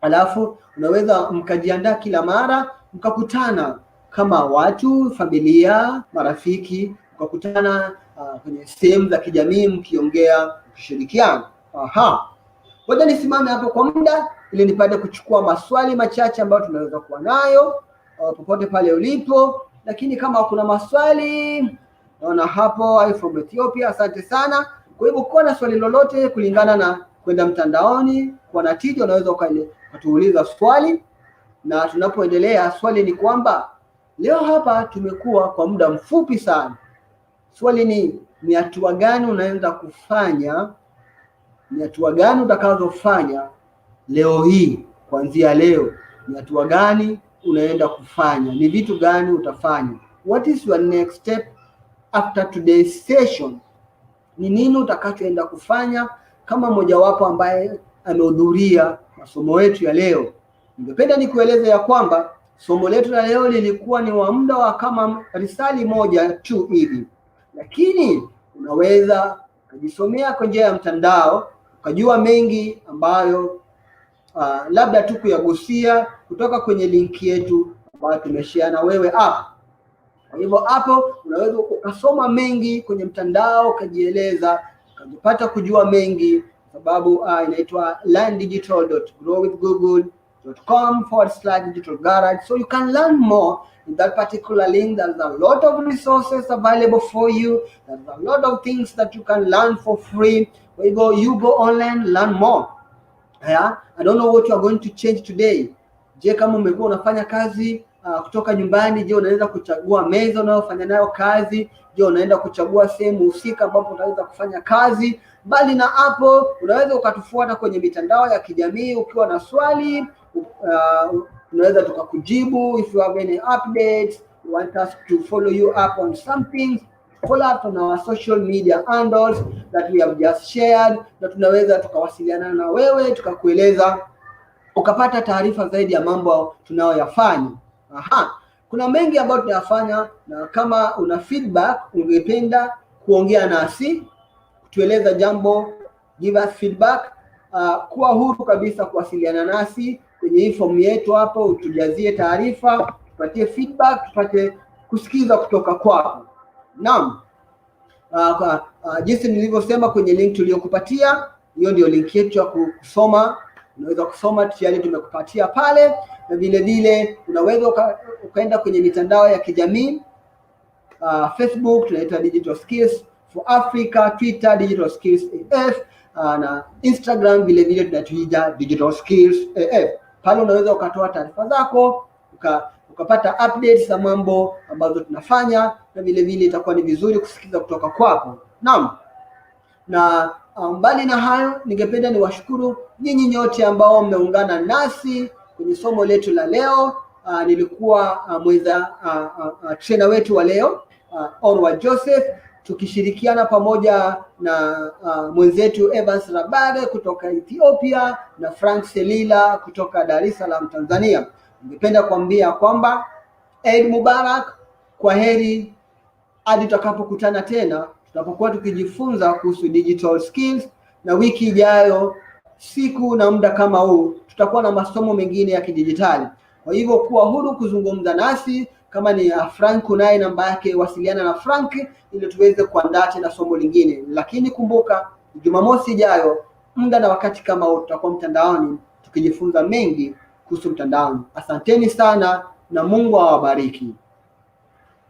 Alafu unaweza mkajiandaa kila mara, mkakutana kama watu, familia, marafiki, mkakutana kwenye sehemu za kijamii, mkiongea, mkishirikiana. Ngoja nisimame hapo kwa muda ili nipate kuchukua maswali machache ambayo tunaweza kuwa nayo popote pale ulipo. Lakini kama kuna maswali, naona hapo, I from Ethiopia, asante sana. Kwa hivyo kwa na swali lolote kulingana na kwenda mtandaoni kwa natija, unaweza ukatuuliza swali. Na tunapoendelea, swali ni kwamba leo hapa tumekuwa kwa muda mfupi sana. Swali ni hatua gani unaanza kufanya, ni hatua gani utakazofanya leo hii, kuanzia leo, ni hatua gani unaenda kufanya? Ni vitu gani utafanya? What is your next step after today's session? Ni nini utakachoenda kufanya kama mojawapo ambaye amehudhuria masomo yetu ya leo? Ningependa nikueleze ya kwamba somo letu la leo lilikuwa ni wa muda wa kama risali moja tu hivi, lakini unaweza kujisomea kwa njia ya mtandao ukajua mengi ambayo labda tu kuyagusia kutoka kwenye linki yetu ambayo tumeshare na wewe hapa. Kwa hivyo hapo unaweza ukasoma mengi kwenye mtandao, ukajieleza, ukajipata kujua mengi, sababu inaitwa learndigital.growwithgoogle.com/digital garage. So you can learn more in that particular link. There's a lot of resources available for you. There's a lot of things that you can learn for free. Kwa hivyo you go online, learn more. Yeah? I don't know what you are going to change today. Je, kama umekuwa unafanya kazi kutoka nyumbani, je, unaweza kuchagua meza unayofanya nayo kazi? Je, unaenda kuchagua sehemu husika ambapo utaweza kufanya kazi? Bali na hapo, unaweza ukatufuata kwenye mitandao ya kijamii ukiwa na swali, unaweza tukakujibu. If you have any updates, you want us to follow you up on something, follow up on our social media handles that we have just shared, na tunaweza tukawasiliana na wewe tukakueleza ukapata taarifa zaidi ya mambo tunayoyafanya. Kuna mengi ambayo tunayafanya, na kama una feedback ungependa kuongea nasi, kutueleza jambo, give us feedback, kuwa huru kabisa kuwasiliana nasi kwenye hii form yetu hapo, utujazie taarifa, tupatie feedback, tupate kusikiza kutoka kwako. Naam. Jinsi nilivyosema kwenye link tuliyokupatia, hiyo ndio link yetu ya kusoma. Unaweza kusoma, tayari tumekupatia pale, na vile vile unaweza ukaenda kwenye mitandao ya kijamii, Facebook tunaita Digital Skills for Africa, Twitter Digital Skills AF, na Instagram vile vile tunatuita Digital Skills AF. Pale unaweza ukatoa taarifa zako, ukapata updates za mambo ambazo tunafanya, na vile vile itakuwa ni vizuri kusikiza kutoka kwako. Naam. Na mbali na hayo, ningependa niwashukuru nyinyi nyote ambao mmeungana nasi kwenye somo letu la leo. Nilikuwa trainer wetu wa leo, Orwa Joseph, tukishirikiana pamoja na mwenzetu Evans Rabare kutoka Ethiopia na Frank Selila kutoka Dar es Salaam, Tanzania. Ningependa kuambia kwamba Eid Mubarak, kwa heri hadi tutakapokutana tena, tutapokuwa tukijifunza kuhusu digital skills, na wiki ijayo siku na muda kama huu tutakuwa na masomo mengine ya kidijitali. Kwa hivyo kuwa huru kuzungumza nasi. Kama ni Frank unaye namba yake, wasiliana na Frank ili tuweze kuandaa tena somo lingine. Lakini kumbuka, Jumamosi ijayo muda na wakati kama huu tutakuwa mtandaoni tukijifunza mengi kuhusu mtandaoni. Asanteni sana na Mungu awabariki.